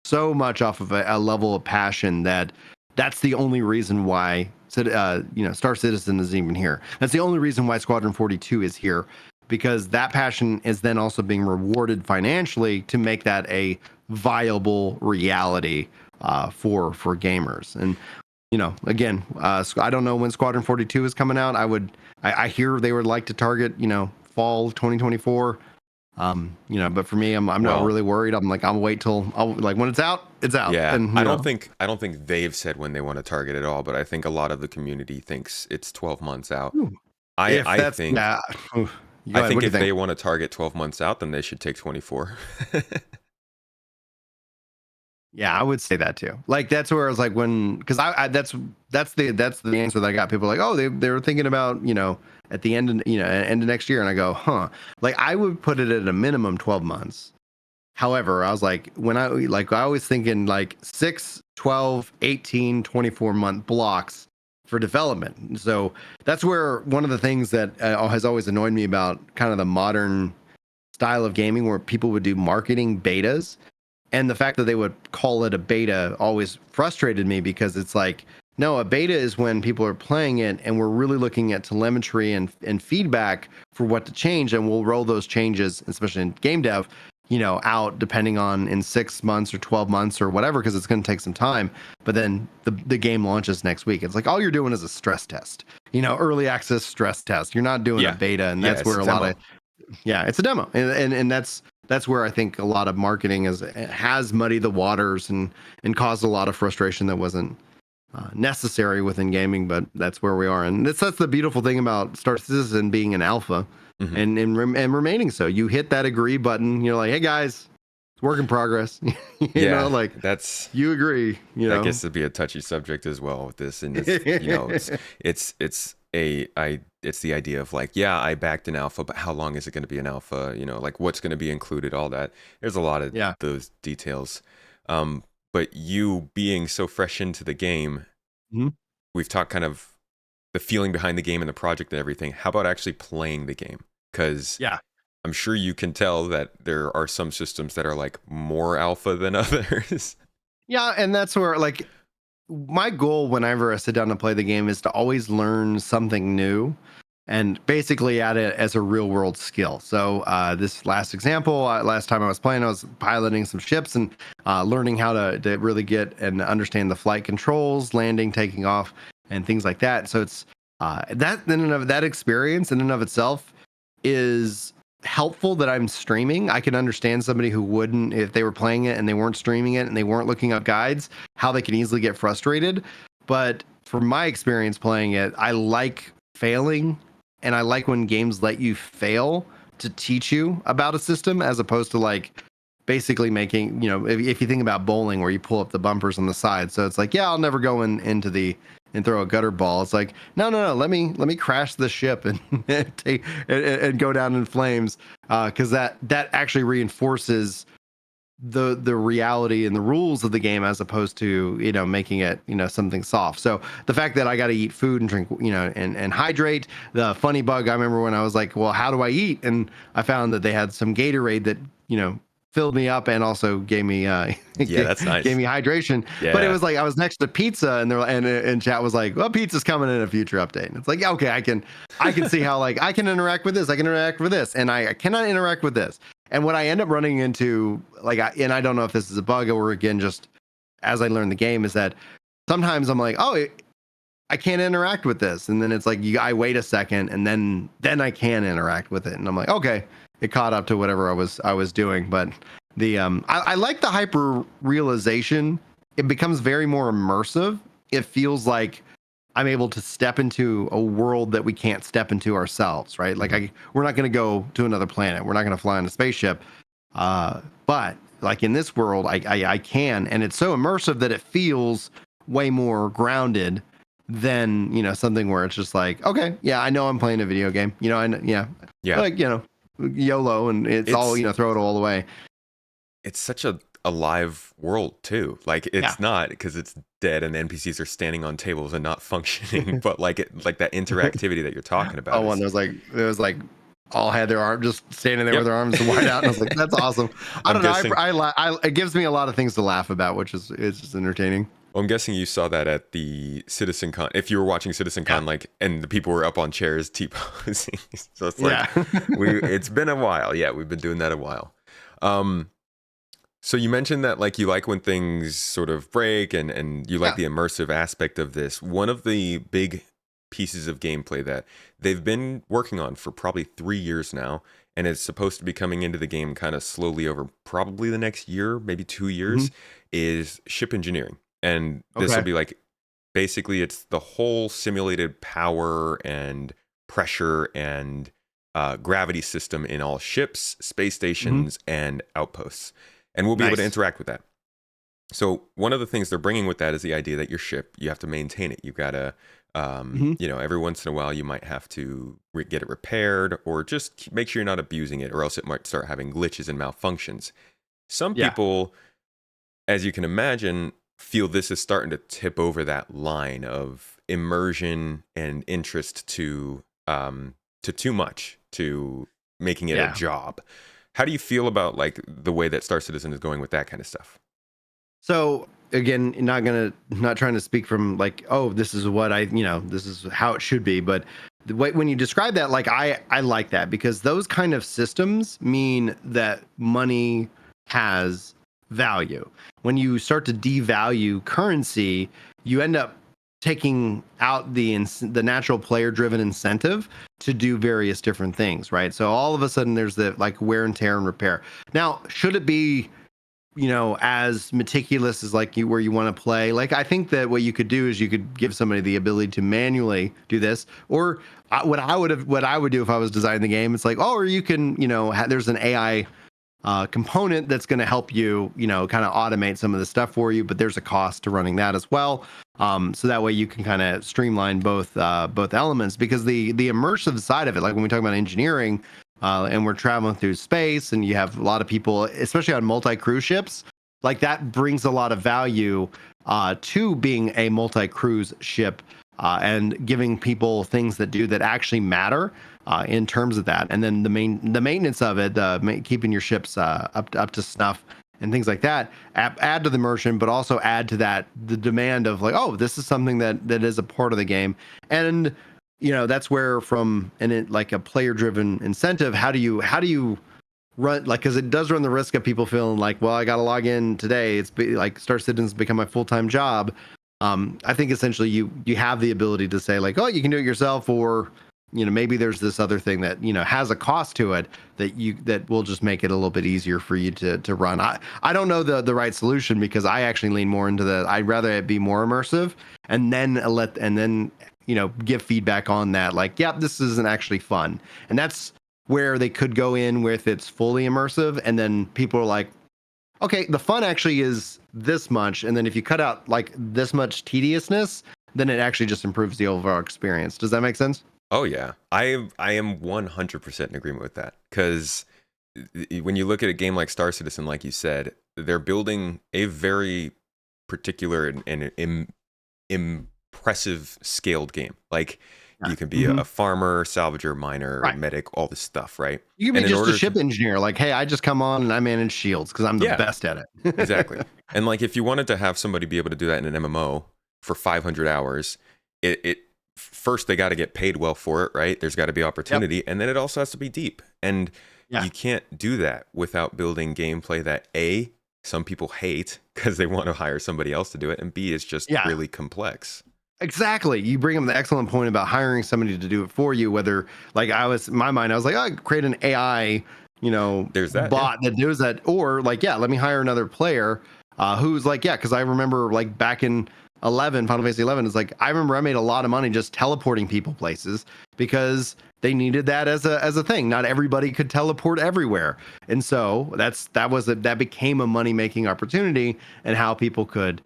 so much off of a level of passion that's the only reason why Star Citizen is even here. That's the only reason why Squadron 42 is here, because that passion is then also being rewarded financially to make that a viable reality for gamers. And again, I don't know when Squadron 42 is coming out. I hear they would like to target fall 2024. But for me, I'm not really worried. I'm like, I'll wait till when it's out, it's out. Yeah, and, I don't think they've said when they want to target it all, but I think a lot of the community thinks it's 12 months out. I think if they want to target 12 months out, then they should take 24. Yeah, I would say that too. Like that's where I was like, because that's the answer that I got. People are like, oh, they were thinking about at the end of end of next year, and I go, huh. Like I would put it at a minimum 12 months. However, I was like, I was thinking like 6, 12, 18, 24-month blocks for development. So that's where one of the things that has always annoyed me about kind of the modern style of gaming, where people would do marketing betas. And the fact that they would call it a beta always frustrated me, because it's like, no, a beta is when people are playing it and we're really looking at telemetry and feedback for what to change. And we'll roll those changes, especially in game dev, out depending on in 6 months or 12 months or whatever, because it's going to take some time. But then the game launches next week. It's like all you're doing is a stress test, early access stress test. You're not doing a beta. And that's where it's a demo. And that's where I think a lot of marketing has muddied the waters and caused a lot of frustration that wasn't necessary within gaming. But that's where we are, and that's the beautiful thing about Star Citizen being an alpha, and remaining so. You hit that agree button. You're like, hey guys, it's work in progress. That's you agree. That gets to be a touchy subject as well with this, and it's the idea of like, yeah, I backed an alpha, but how long is it going to be an alpha? Like what's going to be included, all that. There's a lot of those details. But you being so fresh into the game, we've talked kind of the feeling behind the game and the project and everything. How about actually playing the game? Because I'm sure you can tell that there are some systems that are like more alpha than others. Yeah, and that's where like my goal whenever I sit down to play the game is to always learn something new and basically add it as a real world skill. So this last example, last time I was playing, I was piloting some ships and learning how to really get and understand the flight controls, landing, taking off, and things like that. So it's that experience in and of itself is helpful that I'm streaming. I can understand somebody who wouldn't, if they were playing it and they weren't streaming it and they weren't looking up guides, how they can easily get frustrated. But from my experience playing it, I like failing, and I like when games let you fail to teach you about a system, as opposed to like basically making, if you think about bowling where you pull up the bumpers on the side. So it's like, yeah, I'll never go into the and throw a gutter ball. It's like, no, let me crash the ship and and go down in flames, because that actually reinforces the reality and the rules of the game, as opposed to making it something soft. So the fact that I got to eat food and drink and hydrate. The funny bug, I remember when I was like, well, how do I eat? And I found that they had some Gatorade that filled me up and also gave me that's nice. Gave me hydration. But it was like I was next to pizza, and and chat was like, well, pizza's coming in a future update. And it's like, yeah, okay, I can see how like I can interact with this, I can interact with this, and I cannot interact with this. And what I end up running into, and I don't know if this is a bug or again just as I learn the game, is that sometimes I'm like, oh, I can't interact with this, and then it's like I wait a second, and then I can interact with it, and I'm like, okay, it caught up to whatever I was doing. But the I like the hyper realization. It becomes very more immersive. It feels like I'm able to step into a world that we can't step into ourselves, right? Like we're not going to go to another planet. We're not going to fly on a spaceship. But like in this world, I can, and it's so immersive that it feels way more grounded than, something where it's just like, okay, yeah, I know I'm playing a video game. Yeah. Like, YOLO, and it's all, It's throw it all away. it's such a alive world too. Like Yeah. it's not because it's dead and the NPCs are standing on tables and not functioning, but like that interactivity that you're talking about. Oh, one there was like all had their arm just standing there Yep. with their arms wide out, and I was like, that's awesome. I I'm don't know. guessing- It gives me a lot of things to laugh about, which is it's just entertaining. I'm guessing you saw that at the CitizenCon. If you were watching CitizenCon, like, and the people were up on chairs T-posing, so it's like it's been a while. Yeah, we've been doing that a while. So you mentioned that like you like when things sort of break and you like the immersive aspect of this. One of the big pieces of gameplay that they've been working on for probably 3 years now, and it's supposed to be coming into the game kind of slowly over probably the next year, maybe 2 years, is ship engineering. And this will be like, basically it's the whole simulated power and pressure and gravity system in all ships, space stations, and outposts. And we'll be able to interact with that. So one of the things they're bringing with that is the idea that your ship, you have to maintain it. You've got to, every once in a while you might have to get it repaired or just make sure you're not abusing it, or else it might start having glitches and malfunctions. Some people, as you can imagine, feel this is starting to tip over that line of immersion and interest to too much, to making it a job. How do you feel about like the way that Star Citizen is going with that kind of stuff? So again, not trying to speak from like, oh, this is what this is how it should be, but the way when you describe that, like I like that, because those kind of systems mean that money has value. When you start to devalue currency, you end up taking out the natural player driven incentive to do various different things, right? So all of a sudden there's the like wear and tear and repair. Now, should it be as meticulous as like where you want to play? Like, I think that what you could do is you could give somebody the ability to manually do this, or what I would do if I was designing the game. It's like, oh, or you can, there's an AI component that's going to help you, kind of automate some of the stuff for you, but there's a cost to running that as well. So that way you can kind of streamline both elements, because the immersive side of it, like when we talk about engineering, and we're traveling through space, and you have a lot of people, especially on multi-cruise ships, like that brings a lot of value to being a multi-cruise ship, and giving people things that actually matter in terms of that. And then the maintenance of it, keeping your ships up to snuff and things like that, add to the immersion, but also add to that the demand of like, oh, this is something that is a part of the game. And that's where like a player driven incentive, how do you run, like, because it does run the risk of people feeling like, well, I got to log in today, it's like Star Citizen's become my full-time job. I think essentially you have the ability to say like, oh, you can do it yourself, or maybe there's this other thing that has a cost to it that will just make it a little bit easier for you to run. I don't know the right solution, because I actually lean more into I'd rather it be more immersive, and then give feedback on that, like, yeah, this isn't actually fun. And that's where they could go in with it's fully immersive, and then people are like, okay, the fun actually is this much, and then if you cut out like this much tediousness, then it actually just improves the overall experience. Does that make sense? Oh yeah, I am 100% in agreement with that, because when you look at a game like Star Citizen, like you said, they're building a very particular and impressive scaled game. Like, you can be a farmer, salvager, miner, medic, all this stuff, right? You can be just a ship engineer. Like, hey, I just come on and I manage shields because I'm the best at it. Exactly. And like, if you wanted to have somebody be able to do that in an MMO for 500 hours, it first they got to get paid well for it, right? There's got to be opportunity, and then it also has to be deep. And you can't do that without building gameplay that A, some people hate because they want to hire somebody else to do it, and B, is just really complex. Exactly. You bring up the excellent point about hiring somebody to do it for you. Whether, like, in my mind, I was like, oh, create an AI, there's that bot that does that, or like, let me hire another player who's like, because I remember like back in Final Fantasy 11, it's like I remember I made a lot of money just teleporting people places, because they needed that as a thing. Not everybody could teleport everywhere, and so that became a money making opportunity and how people could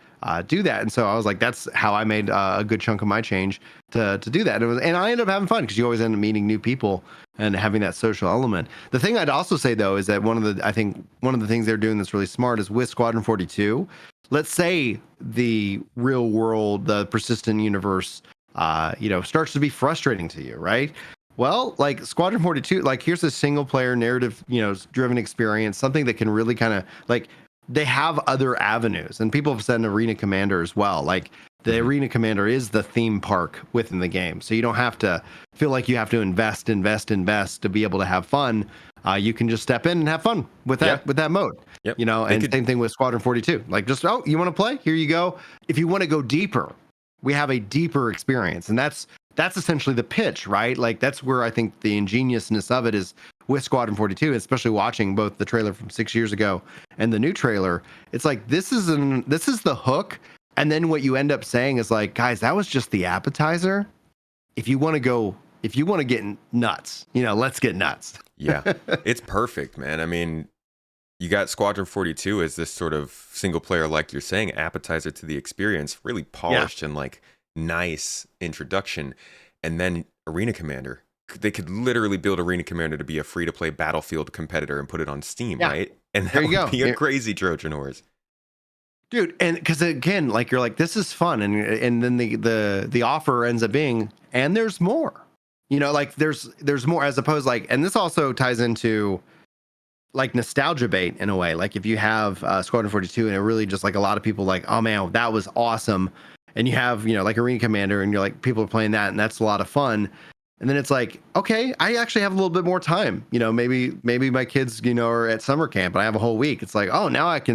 do that. And so I was like, that's how I made a good chunk of my change to do that. And I ended up having fun because you always end up meeting new people and having that social element. The thing I'd also say though is that I think one of the things they're doing that's really smart is with Squadron 42. Let's say the real world, the persistent universe, starts to be frustrating to you, right? Well, like Squadron 42, like here's a single player narrative, driven experience, something that can really kind of like they have other avenues, and people have said an arena commander as well. Like the arena commander is the theme park within the game, so you don't have to feel like you have to invest to be able to have fun. You can just step in and have fun with that mode. Yep. Same thing with Squadron 42. Like just you want to play? Here you go. If you want to go deeper, we have a deeper experience, and that's essentially the pitch, right? Like that's where I think the ingeniousness of it is with Squadron 42, especially watching both the trailer from 6 years ago and the new trailer. It's like this is the hook, and then what you end up saying is like, guys, that was just the appetizer. If you want to get nuts, let's get nuts. Yeah, it's perfect, man. I mean, you got Squadron 42 as this sort of single player, like you're saying, appetizer to the experience, really polished and like nice introduction. And then Arena Commander, they could literally build Arena Commander to be a free to play Battlefield competitor and put it on Steam, right? And that would be a crazy Trojan horse. Dude, and because again, like you're like, this is fun, and then the offer ends up being, and there's more, like there's more as opposed like, and this also ties into like nostalgia bait in a way. Like if you have Squadron 42 and it really just like a lot of people like, oh man, that was awesome, and you have like Arena Commander and you're like people are playing that and that's a lot of fun. And then it's like, okay, I actually have a little bit more time. Maybe my kids, are at summer camp and I have a whole week. It's like, oh, now let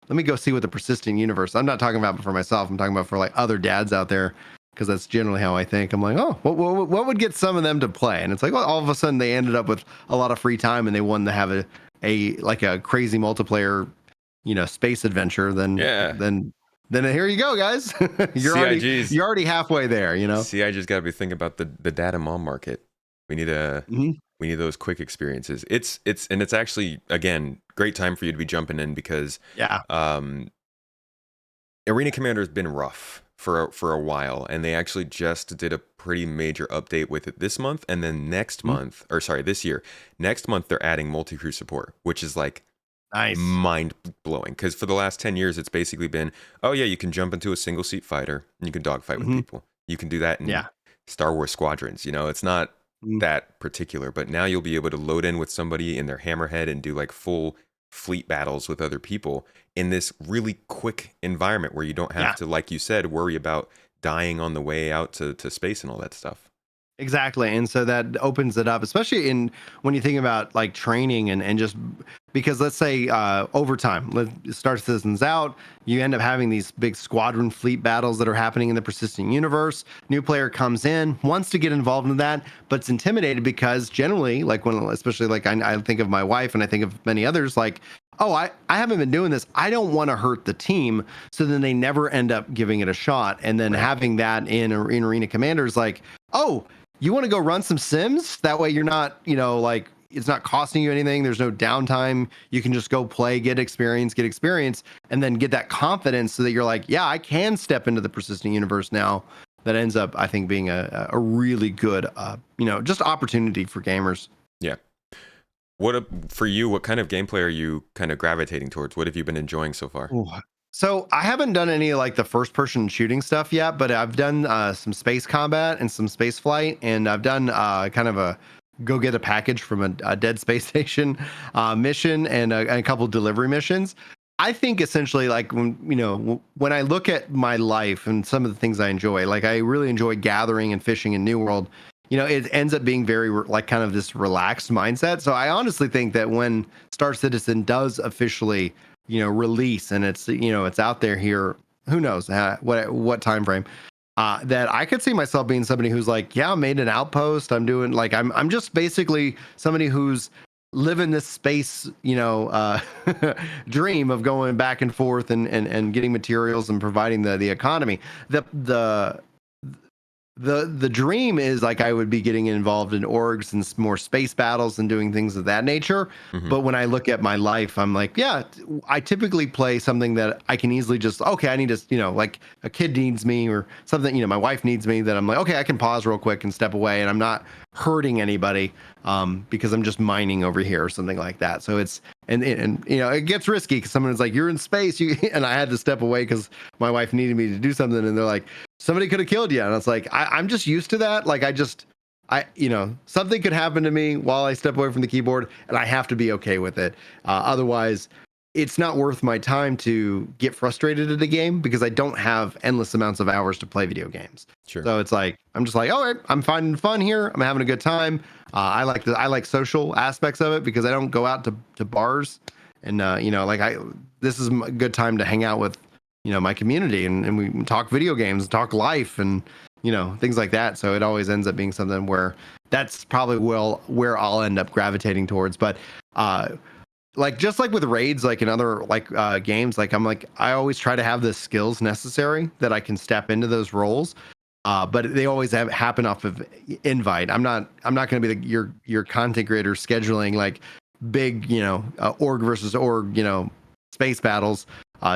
me go see what the persistent universe. I'm not talking about for myself. I'm talking about for like other dads out there, because that's generally how I think. I'm like, oh, what would get some of them to play? And it's like, well, all of a sudden they ended up with a lot of free time and they wanted to have a crazy multiplayer, space adventure. Then here you go, guys. you're already halfway there, CIG's got to be thinking about the dad and mom market. We need we need those quick experiences. It's actually, again, great time for you to be jumping in because Arena Commander has been rough for a while, and they actually just did a pretty major update with it this month, and then this year, next month they're adding multi-crew support, which is like nice, mind-blowing, because for the last 10 years it's basically been, oh yeah, you can jump into a single seat fighter and you can dogfight with people. You can do that in Star Wars Squadrons. It's not that particular, but now you'll be able to load in with somebody in their hammerhead and do like full fleet battles with other people in this really quick environment where you don't have to, like you said, worry about dying on the way out to space and all that stuff. Exactly. And so that opens it up, especially when you think about like training and just because let's say over time, Star Citizen's out, you end up having these big squadron fleet battles that are happening in the persistent universe. New player comes in, wants to get involved in that, but it's intimidated because generally, like especially like I think of my wife and I think of many others, like, oh, I haven't been doing this. I don't want to hurt the team. So then they never end up giving it a shot. And then having that in Arena Commander is like, oh, you want to go run some sims? That way you're not, like it's not costing you anything. There's no downtime. You can just go play, get experience, and then get that confidence so that you're like, yeah, I can step into the persistent universe now. That ends up, I think, being a really good, just opportunity for gamers. Yeah. For you, what kind of gameplay are you kind of gravitating towards? What have you been enjoying so far? Ooh. So I haven't done any like the first person shooting stuff yet, but I've done some space combat and some space flight, and I've done kind of a go get a package from a dead space station mission and a couple delivery missions. I think essentially like when I look at my life and some of the things I enjoy, like I really enjoy gathering and fishing in New World. It ends up being very like kind of this relaxed mindset. So I honestly think that when Star Citizen does officially release and it's out there here, who knows what time frame, that I could see myself being somebody who's like, yeah, I made an outpost. I'm doing like, I'm just basically somebody who's living this space, dream of going back and forth and getting materials and providing the economy. the dream is like I would be getting involved in orgs and more space battles and doing things of that nature. Mhm. But when I look at my life, I'm like, yeah, I typically play something that I can easily just, okay, I need to, like a kid needs me or something, my wife needs me, that I'm like, okay, I can pause real quick and step away, and I'm not hurting anybody because I'm just mining over here or something like that. So it's, and it gets risky because someone's like, you're in space, and I had to step away because my wife needed me to do something, and they're like, somebody could have killed you. And it's like, I'm just used to that. Like, something could happen to me while I step away from the keyboard, and I have to be okay with it. Otherwise, it's not worth my time to get frustrated at a game because I don't have endless amounts of hours to play video games. Sure. So it's like, I'm just like, all right, I'm finding fun here. I'm having a good time. I like social aspects of it because I don't go out to bars, and this is a good time to hang out with my community, and we talk video games, talk life, and things like that. So it always ends up being something where that's probably where I'll end up gravitating towards. But like just like with raids, like in other games, like I always try to have the skills necessary that I can step into those roles. But they always happen off of invite. I'm not going to be your content creator scheduling like big org versus org space battles.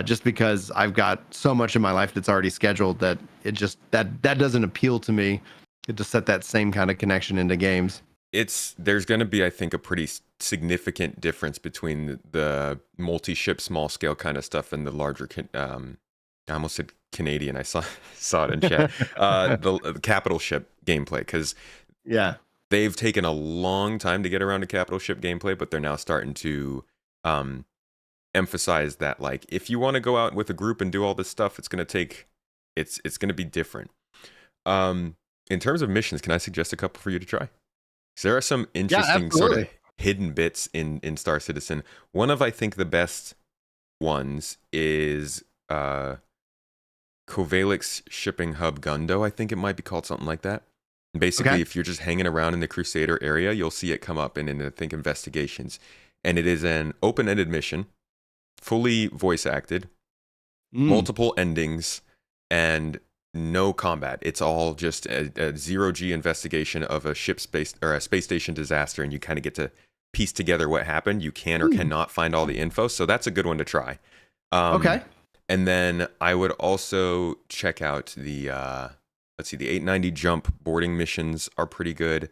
Just because I've got so much in my life that's already scheduled that it just that doesn't appeal to me to set that same kind of connection into games. There's going to be, I think, a pretty significant difference between the multi-ship, small-scale kind of stuff and the larger. I almost said Canadian. I saw it in chat. The capital ship gameplay, because they've taken a long time to get around to capital ship gameplay, but they're now starting to emphasize that, like, if you want to go out with a group and do all this stuff, it's going to be different. In terms of missions, can I suggest a couple for you to try? So there are some interesting sort of hidden bits in Star Citizen. One of, I think, the best ones is Kovalik's shipping hub Gundo. I think it might be called something like that. Basically, if you're just hanging around in the Crusader area, you'll see it come up in I think, investigations. And it is an open-ended mission, fully voice acted, multiple endings, and no combat. It's all just a zero-G investigation of a space station disaster, and you kind of get to piece together what happened. You can or cannot find all the info, so that's a good one to try. And then I would also check out the the 890 jump boarding missions are pretty good.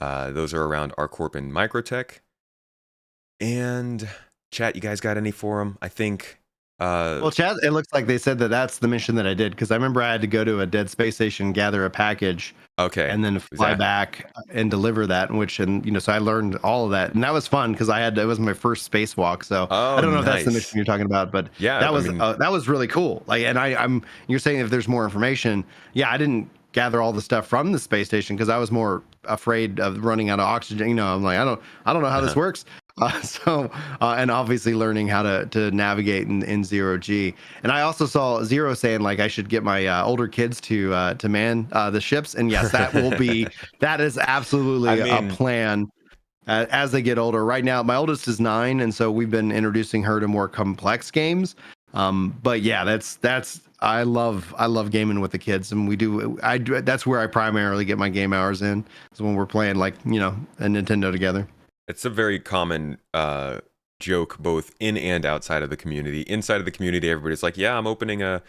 Those are around ArcCorp and Microtech. And chat, you guys got any for them? I think. Well, chat, it looks like they said that's the mission that I did, because I remember I had to go to a dead space station, gather a package, and then fly back and deliver that. So I learned all of that, and that was fun because it was my first spacewalk. So I don't know if that's the mission you're talking about, but that was really cool. Like, and you're saying if there's more information, I didn't gather all the stuff from the space station because I was more afraid of running out of oxygen. I'm like, I don't know how this works. And obviously learning how to navigate in zero G. And I also saw Zero saying like I should get my older kids to man the ships. And yes, that is absolutely a plan as they get older. Right now, my oldest is 9, and so we've been introducing her to more complex games. But yeah, that's I love gaming with the kids, and that's where I primarily get my game hours in, is when we're playing like a Nintendo together. It's a very common joke both in and outside of the community. Inside of the community, everybody's like, "Yeah, I'm opening an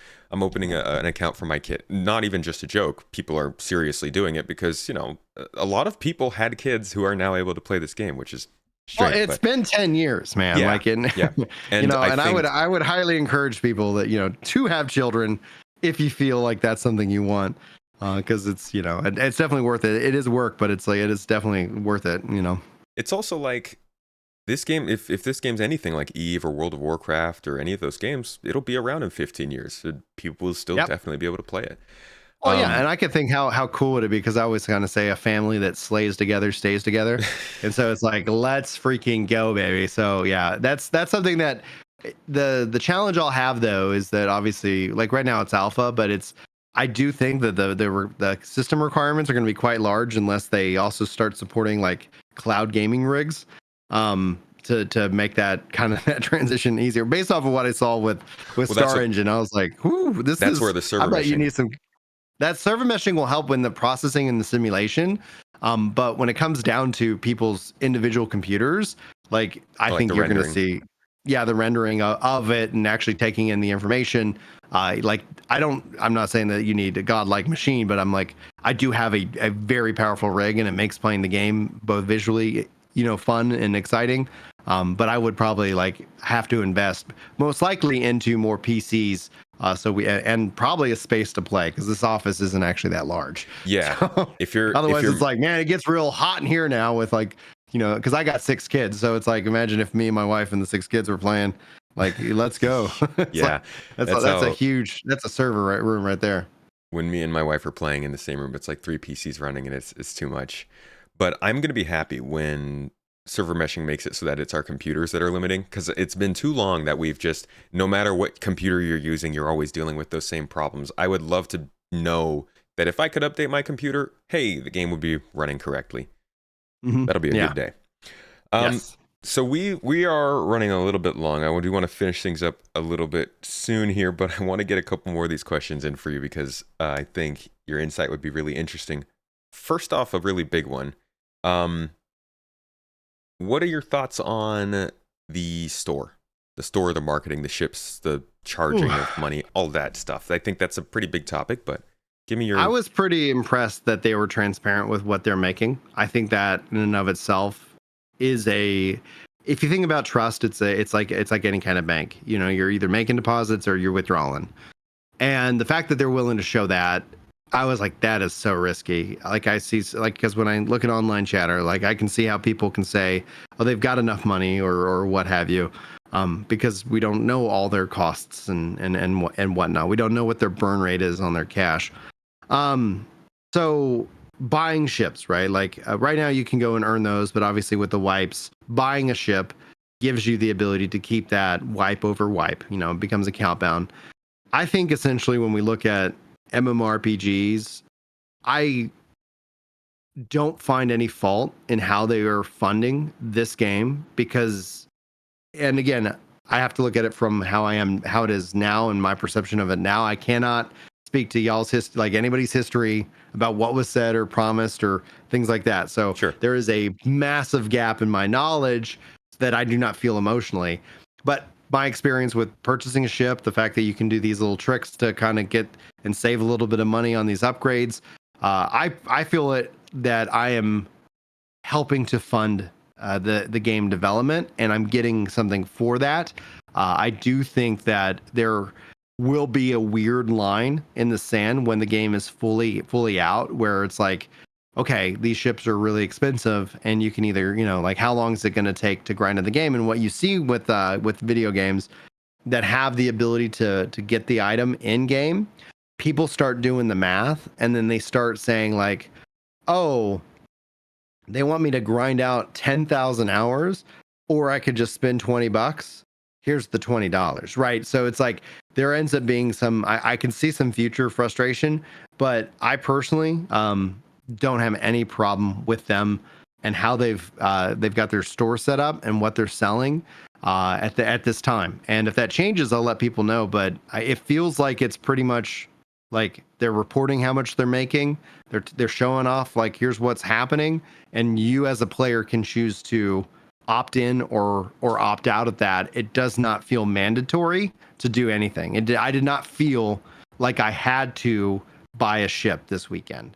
account for my kid." Not even just a joke. People are seriously doing it because a lot of people had kids who are now able to play this game, which is strange. Well, it's been 10 years, man. And I would highly encourage people that to have children if you feel like that's something you want, because it's it's definitely worth it. It is work, but it's like it is definitely worth it. It's also like this game, if this game's anything like Eve or World of Warcraft or any of those games, it'll be around in 15 years. People will still definitely be able to play it. Oh yeah, and I could think how cool would it be, because I always kind of say a family that slays together stays together, and so it's like, let's freaking go, baby. So yeah, that's something that the challenge I'll have though is that obviously like right now it's alpha, but I do think that the system requirements are going to be quite large unless they also start supporting like cloud gaming rigs to make that kind of that transition easier. Based off of what I saw with Star Engine, I was like, that's where the server. I bet you need some. that server meshing will help in the processing and the simulation. But when it comes down to people's individual computers, like I Like think the you're going to rendering. see, yeah, the rendering of it and actually taking in the information. I'm not saying that you need a godlike machine, but I'm like, I do have a very powerful rig, and it makes playing the game both visually, fun and exciting. But I would probably like have to invest most likely into more PCs. And probably a space to play, because this office isn't actually that large. Yeah. So If otherwise, you're it's like, man, it gets real hot in here now with like, because I got 6 kids. So it's like, imagine if me and my wife and the 6 kids were playing. Like, let's go. It's yeah, like, that's how that's a server room right there. when me and my wife are playing in the same room, it's like 3 PCs running, and it's too much. But I'm gonna be happy when server meshing makes it so that it's our computers that are limiting, because it's been too long that we've just, no matter what computer you're using, you're always dealing with those same problems. I would love to know that if I could update my computer, hey, the game would be running correctly. That'll be a Yeah. good day. Um, Yes. so we are running a little bit long. I do want to finish things up a little bit soon here, but I want to get a couple more of these questions in for you, because I think your insight would be really interesting. First off, a really big one. What are your thoughts on the store? The store, the marketing, the ships, the charging of money, all that stuff. I think that's a pretty big topic, but give me your... I was pretty impressed that they were transparent with what they're making. I think that in and of itself is if you think about trust, it's like any kind of bank. You're either making deposits or you're withdrawing. And the fact that they're willing to show that, I was like, that is so risky. Like, I see, like, because when I look at online chatter, like, I can see how people can say, oh, they've got enough money or what have you. Because we don't know all their costs and whatnot. We don't know what their burn rate is on their cash. So buying ships, right? Like, right now you can go and earn those, but obviously with the wipes, buying a ship gives you the ability to keep that wipe over wipe. It becomes account bound. I think essentially when we look at MMORPGs, I don't find any fault in how they are funding this game, because, and again, I have to look at it from how it is now and my perception of it now. I cannot speak to y'all's history, like anybody's history about what was said or promised or things like that. So Sure. there is a massive gap in my knowledge that I do not feel emotionally. But my experience with purchasing a ship, the fact that you can do these little tricks to kind of get and save a little bit of money on these upgrades, I feel that I am helping to fund the game development, and I'm getting something for that. I do think that there will be a weird line in the sand when the game is fully out, where it's like, okay, these ships are really expensive, and you can either, like, how long is it going to take to grind in the game? And what you see with video games that have the ability to get the item in game, people start doing the math, and then they start saying like, oh, they want me to grind out 10,000 hours, or I could just spend $20. Here's the $20, right? So it's like there ends up being I can see some future frustration, but I personally don't have any problem with them and how they've got their store set up and what they're selling at this time. And if that changes, I'll let people know. But it feels like it's pretty much like they're reporting how much they're making. They're showing off like, here's what's happening, and you as a player can choose to opt in or opt out of that. It does not feel mandatory to do anything. I did not feel like I had to buy a ship this weekend.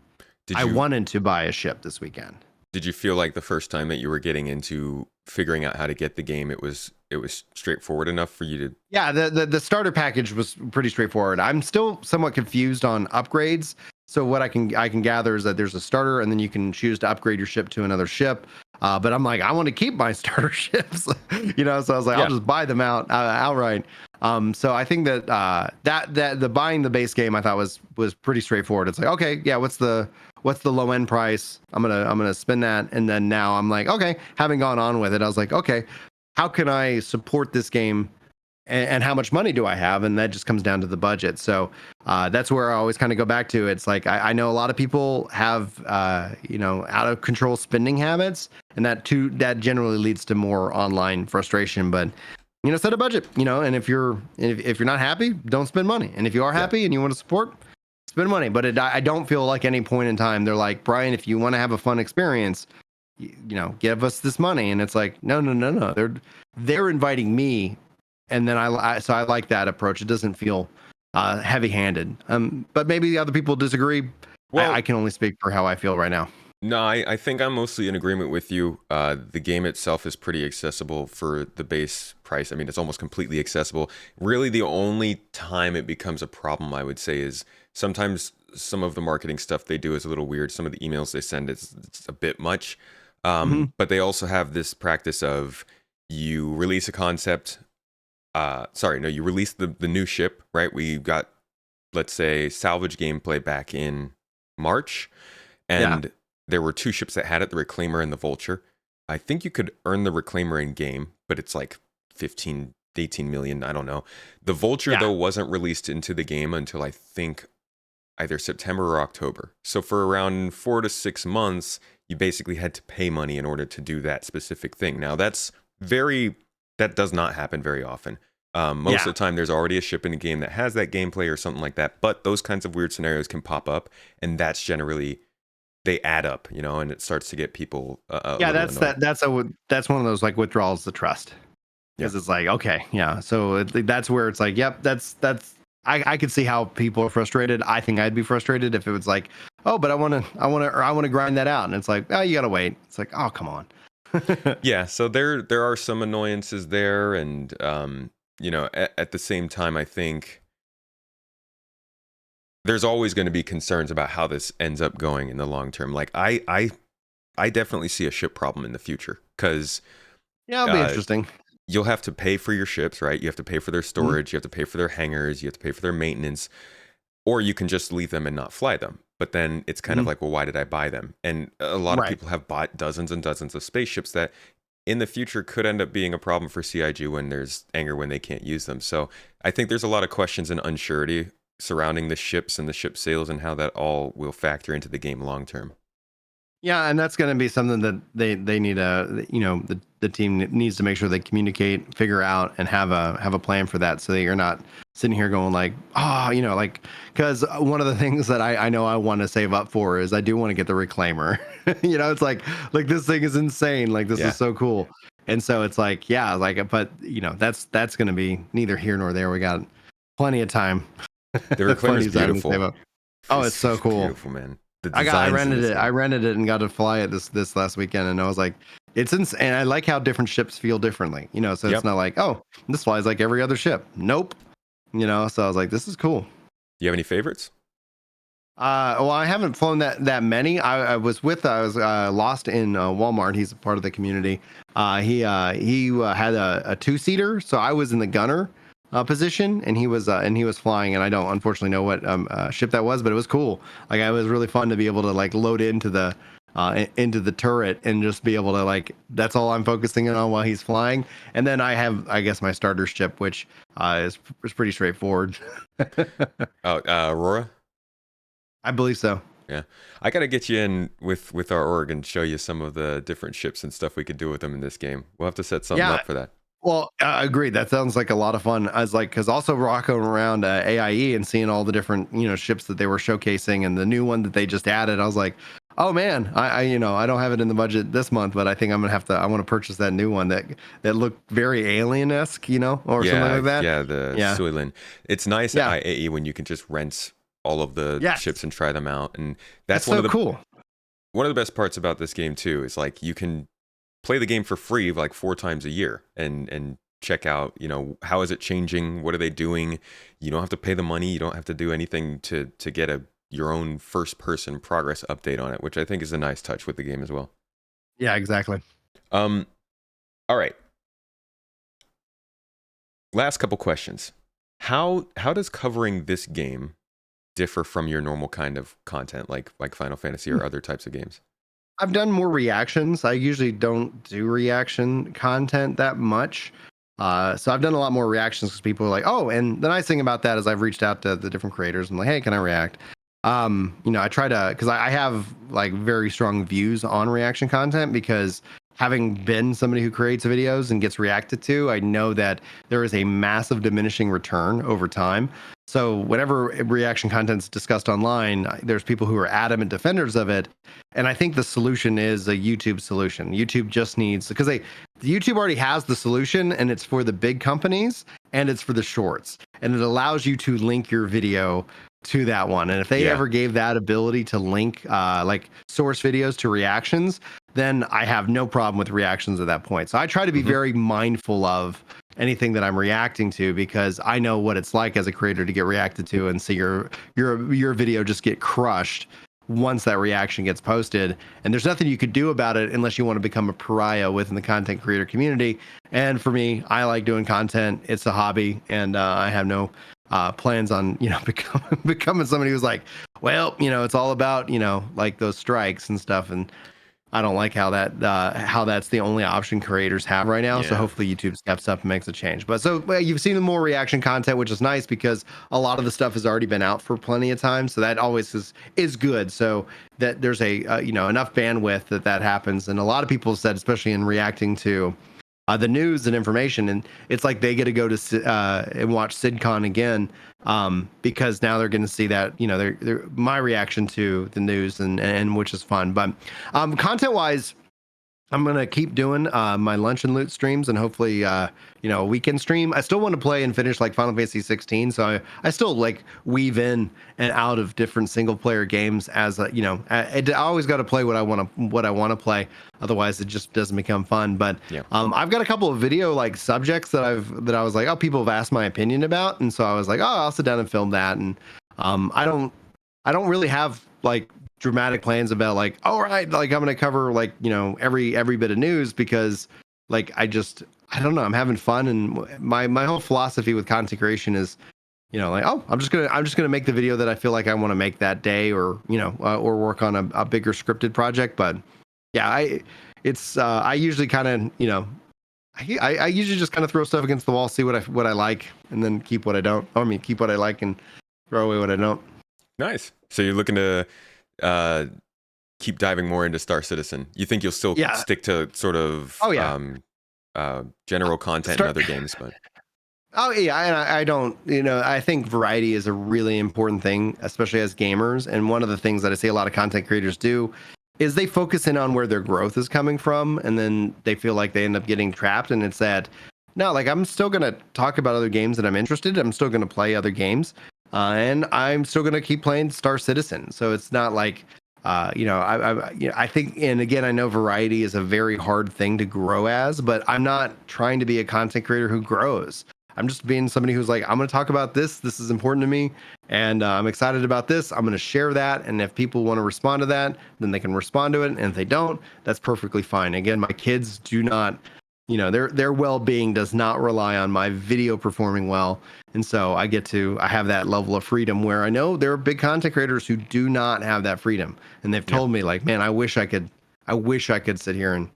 I wanted to buy a ship this weekend. Did you feel like the first time that you were getting into figuring out how to get the game, it was straightforward enough for you to... Yeah, the starter package was pretty straightforward. I'm still somewhat confused on upgrades. So what I can gather is that there's a starter, and then you can choose to upgrade your ship to another ship. But I'm like, I want to keep my starter ships, So I was like, Yeah. I'll just buy them outright. So I think that that the buying the base game I thought was pretty straightforward. It's like, okay, yeah, what's the low end price? I'm gonna spend that, and then now I'm like, okay, having gone on with it, I was like, okay, how can I support this game? And how much money do I have? And that just comes down to the budget. So that's where I always kind of go back to. It's like, I know a lot of people have, out of control spending habits, and that generally leads to more online frustration. But, set a budget, and if you're not happy, don't spend money. And if you are happy and you want to support, spend money, but I don't feel like any point in time they're like, Brian, if you want to have a fun experience, give us this money. And it's like, no. They're inviting me, and then so I like that approach. It doesn't feel heavy-handed. But maybe other people disagree. Well, I can only speak for how I feel right now. No, I think I'm mostly in agreement with you. The game itself is pretty accessible for the base price. I mean, it's almost completely accessible. Really, the only time it becomes a problem, I would say, is sometimes some of the marketing stuff they do is a little weird. Some of the emails they send, it's a bit much. But they also have this practice of you release a concept. You release the new ship, right? We got, let's say, salvage gameplay back in March. And there were 2 ships that had it, the Reclaimer and the Vulture. I think you could earn the Reclaimer in game, but it's like 15, 18 million. I don't know. The Vulture, though, wasn't released into the game until I think either September or October. So for around 4 to 6 months, you basically had to pay money in order to do that specific thing. Now, that does not happen very often. Most of the time, there's already a ship in the game that has that gameplay or something like that. But those kinds of weird scenarios can pop up, and that's generally... they add up, and it starts to get people. That's one of those like withdrawals of trust, because it's like, okay, so that's where it's like, yep, that's I could see how people are frustrated. I think I'd be frustrated if it was like, oh, but I want to grind that out, and it's like, oh, you gotta wait. It's like, oh, come on. So there are some annoyances there, and at the same time, I think there's always going to be concerns about how this ends up going in the long term. Like I definitely see a ship problem in the future, because it'll be interesting. You'll have to pay for your ships, right? You have to pay for their storage, you have to pay for their hangars, you have to pay for their maintenance, or you can just leave them and not fly them. But then it's kind of like, well, why did I buy them? And a lot of people have bought dozens and dozens of spaceships that in the future could end up being a problem for CIG when there's anger when they can't use them. So I think there's a lot of questions and unsurety surrounding the ships and the ship sales and how that all will factor into the game long term. Yeah, and that's going to be something that they need the team needs to make sure they communicate, figure out, and have a plan for that, so that you're not sitting here going like, because one of the things that I know I want to save up for is I do want to get the Reclaimer. It's like this thing is insane. Like this is so cool. And so it's like, but that's going to be neither here nor there. We got plenty of time. The Reclaimer is beautiful. Oh, it's so cool. Beautiful, man. I rented it. I rented it and got to fly it this last weekend, and I was like, it's insane. And I like how different ships feel differently. So it's not like, oh, this flies like every other ship. Nope. So I was like, this is cool. You have any favorites? Well, I haven't flown that many. I was lost in Walmart. He's a part of the community. He had a 2-seater, so I was in the gunner position, and he was flying, and I don't unfortunately know what ship that was, but it was cool. Like, it was really fun to be able to like load into the turret and just be able to like, that's all I'm focusing on while he's flying. And then I have, I guess, my starter ship, which is pretty straightforward. Aurora? I believe so. Yeah, I gotta get you in with our org and show you some of the different ships and stuff we could do with them in this game. We'll have to set something up for that. Well, I agree. That sounds like a lot of fun. I was like, because also rocking around AIE and seeing all the different ships that they were showcasing, and the new one that they just added, I was like, oh man, I don't have it in the budget this month, but I think I'm gonna have to. I want to purchase that new one that looked very alien-esque, or something like that. Yeah, the Suilin. It's nice at IAE when you can just rent all of the ships and try them out, and that's one of the cool. One of the best parts about this game too is like you can play the game for free like 4 times a year and check out, how is it changing? What are they doing? You don't have to pay the money. You don't have to do anything to get your own first person progress update on it, which I think is a nice touch with the game as well. Yeah, exactly. All right. Last couple questions. How does covering this game differ from your normal kind of content like Final Fantasy or other types of games? I've done more reactions. I usually don't do reaction content that much. So I've done a lot more reactions because people are like, oh, and the nice thing about that is I've reached out to the different creators. I'm like, hey, can I react? I try to, because I have like very strong views on reaction content, because having been somebody who creates videos and gets reacted to, I know that there is a massive diminishing return over time. So whenever reaction content's discussed online, there's people who are adamant defenders of it, and I think the solution is a YouTube solution. YouTube just needs, because YouTube already has the solution, and it's for the big companies and it's for the shorts, and it allows you to link your video to that one. And if they ever gave that ability to link like source videos to reactions, then I have no problem with reactions at that point. So I try to be very mindful of anything that I'm reacting to, because I know what it's like as a creator to get reacted to and see your video just get crushed once that reaction gets posted. And there's nothing you could do about it unless you want to become a pariah within the content creator community. And for me, I like doing content. It's a hobby, and I have no plans on becoming somebody who's like, well, it's all about like those strikes and stuff. And I don't like how that's the only option creators have right now. So hopefully YouTube steps up and makes a change. But so you've seen more reaction content, which is nice because a lot of the stuff has already been out for plenty of time. So that always is good. So that there's a enough bandwidth that happens. And a lot of people said, especially in reacting to the news and information, and it's like they get to go to and watch CitizenCon again, because now they're going to see that they're my reaction to the news, and which is fun. But content wise, I'm gonna keep doing my lunch and loot streams, and hopefully a weekend stream. I still want to play and finish like Final Fantasy 16, so I still like weave in and out of different single player games as I always got to play what I want to play. Otherwise, it just doesn't become fun. But I've got a couple of video like subjects that I was like, oh, people have asked my opinion about, and so I was like, oh, I'll sit down and film that. And I don't really have like dramatic plans about like, all right, like I'm gonna cover like every bit of news, because like I don't know, I'm having fun. And my whole philosophy with content creation is like, oh, I'm just gonna make the video that I feel like I want to make that day, or or work on a bigger scripted project. But I usually kind of I usually just kind of throw stuff against the wall, see what I like, and then keep what I don't. Keep what I like and throw away what I don't. Nice. So you're looking to keep diving more into Star Citizen. You think you'll still stick to sort of general content in other games, but I don't, I think variety is a really important thing, especially as gamers. And one of the things that I see a lot of content creators do is they focus in on where their growth is coming from, and then they feel like they end up getting trapped. And it's that, no, like I'm still going to talk about other games that I'm interested in. I'm still going to play other games. And I'm still going to keep playing Star Citizen. So it's not like, I think, and again, I know variety is a very hard thing to grow as, but I'm not trying to be a content creator who grows. I'm just being somebody who's like, I'm going to talk about this. This is important to me. And I'm excited about this. I'm going to share that. And if people want to respond to that, then they can respond to it. And if they don't, that's perfectly fine. Again, my kids do not, their well-being does not rely on my video performing well. And so I have that level of freedom, where I know there are big content creators who do not have that freedom. And they've told me like, man, I wish I could sit here and,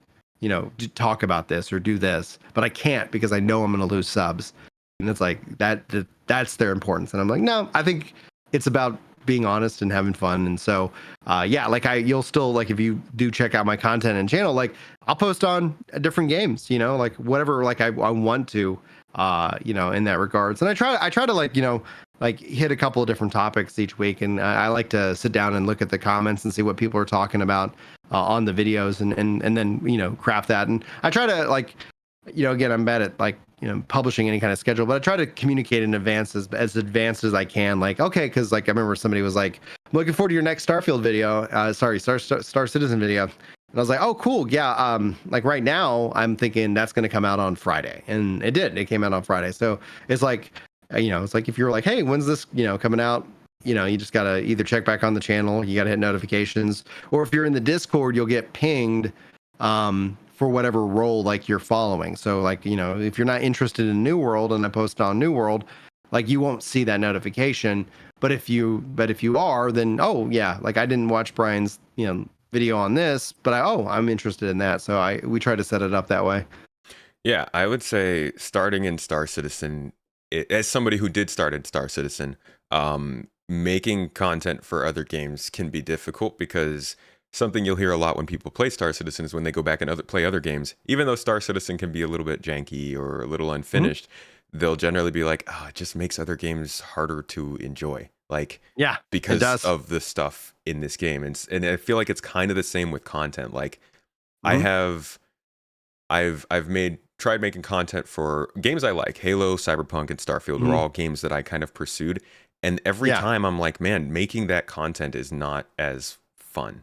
talk about this or do this, but I can't, because I know I'm going to lose subs. And it's like that's their importance. And I'm like, no, I think it's about being honest and having fun. And so like you'll still, like, if you do check out my content and channel, like I'll post on different games, like whatever, like I want to, in that regards. And I try to like hit a couple of different topics each week. And I like to sit down and look at the comments and see what people are talking about on the videos, and then craft that. And I try to like, again, I'm bad at like publishing any kind of schedule, but I try to communicate in advance as advanced as I can. Like, okay, because like I remember somebody was like, I'm looking forward to your next Starfield video. Star Citizen video. And I was like, oh, cool. Yeah. Like right now I'm thinking that's going to come out on Friday. And it did. It came out on Friday. So it's like, it's like if you're like, hey, when's this, coming out? You just got to either check back on the channel. You got to hit notifications. Or if you're in the Discord, you'll get pinged for whatever role like you're following. So like, if you're not interested in New World and I post on New World, like you won't see that notification. But if you are, then, oh yeah, like I didn't watch Brian's, video on this, but I'm interested in that. So we try to set it up that way. Yeah, I would say starting in Star Citizen, as somebody who did start in Star Citizen, making content for other games can be difficult, because something you'll hear a lot when people play Star Citizen is when they go back and play other games, even though Star Citizen can be a little bit janky or a little unfinished, they'll generally be like, oh, it just makes other games harder to enjoy. Like, Yeah, it because does. of the stuff in this game. And I feel like it's kind of the same with content. Like, Mhm. I've tried making content for games I like. Halo, Cyberpunk, and Starfield are Mhm. all games that I kind of pursued. And every Yeah. time I'm like, man, making that content is not as fun.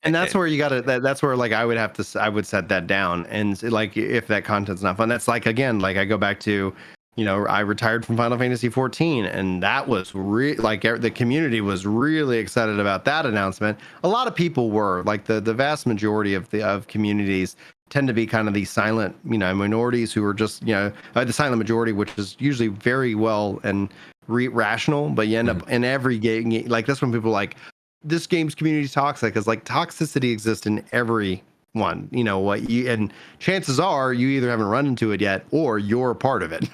And that's And where you got to that's where like I would set that down. And like if that content's not fun, that's like, again, like I go back to, I retired from Final Fantasy 14, and that was the community was really excited about that announcement. A lot of people were like the vast majority of communities tend to be kind of these silent, minorities who are just, the silent majority, which is usually very well and rational, but you end Mhm. up in every game, like that's when people are like, this game's community is toxic, because like toxicity exists in every one. And chances are you either haven't run into it yet or you're a part of it.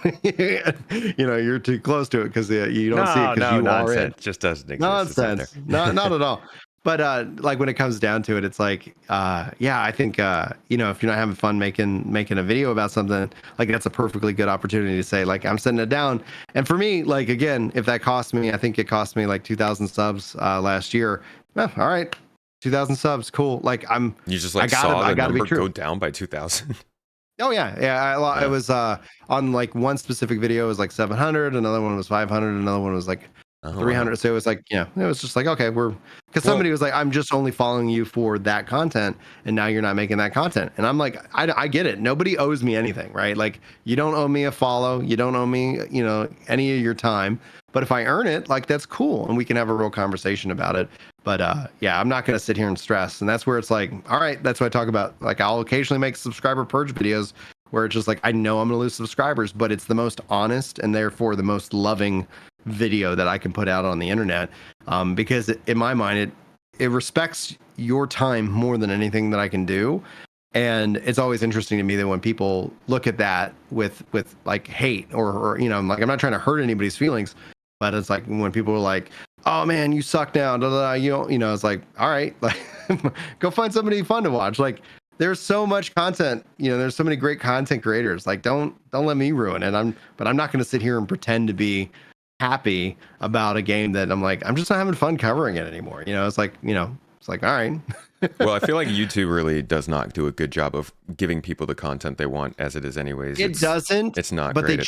You're too close to it because you don't see it No, because no you are it. nonsense. Just doesn't exist. It's out there. Nonsense. Not at all. But like when it comes down to it, it's like, yeah, I think if you're not having fun making a video about something, like that's a perfectly good opportunity to say like I'm setting it down. And for me, like again, if that cost me, I think it cost me like 2,000 subs last year. All right, 2,000 subs, cool. Like You just I like saw the gotta be number true. go down by 2,000. Oh yeah, yeah. It Yeah. was on like one specific video it was like 700, another one was 500, another one was like Oh wow. 300. So it was like, it was just like, okay, because Well, somebody was like, I'm just only following you for that content, and now you're not making that content. And I'm like, I get it. Nobody owes me anything, right? Like you don't owe me a follow, you don't owe me, any of your time. But if I earn it, like that's cool, and we can have a real conversation about it. But yeah, I'm not gonna sit here and stress. And that's where it's like, all right, that's what I talk about. Like I'll occasionally make subscriber purge videos where it's just like I know I'm gonna lose subscribers, but it's the most honest and therefore the most loving video that I can put out on the internet, because in my mind it respects your time more than anything that I can do. And it's always interesting to me that when people look at that with like hate or like I'm not trying to hurt anybody's feelings, but it's like when people are like, oh man, you suck now, da, da, da, it's like, all right, like go find somebody fun to watch. Like there's so much content, there's so many great content creators. Like don't let me ruin it. But I'm not going to sit here and pretend to be happy about a game that I'm like, I'm just not having fun covering it anymore. It's like, it's like, all right. well, I feel like YouTube really does not do a good job of giving people the content they want as it is anyways. It doesn't, It's not but great.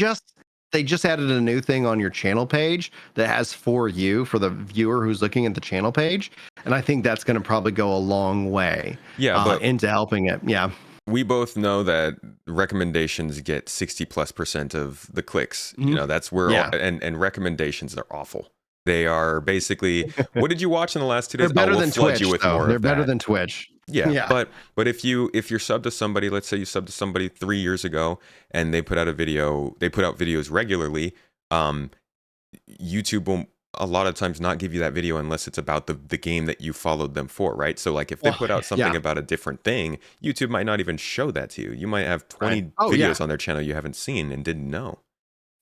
they just added a new thing on your channel page that has for you, for the viewer who's looking at the channel page. And I think that's going to probably go a long way Yeah, but into helping it. Yeah. we both know that recommendations get 60+% of the clicks. Mhm. That's where Yeah. and recommendations are awful. They are basically, what did you watch in the last 2 They're days? Oh, better we'll than flood Twitch, you with though. more They're of better that. than Twitch. Yeah, Yeah. but if you're subbed to somebody, let's say you subbed to somebody 3 years ago and they put out videos regularly, YouTube will a lot of times not give you that video unless it's about the game that you followed them for, right? So like if they Well, put out something yeah. about a different thing, YouTube might not even show that to you. You might have Right. 20 Oh, yeah. videos on their channel you haven't seen and didn't know.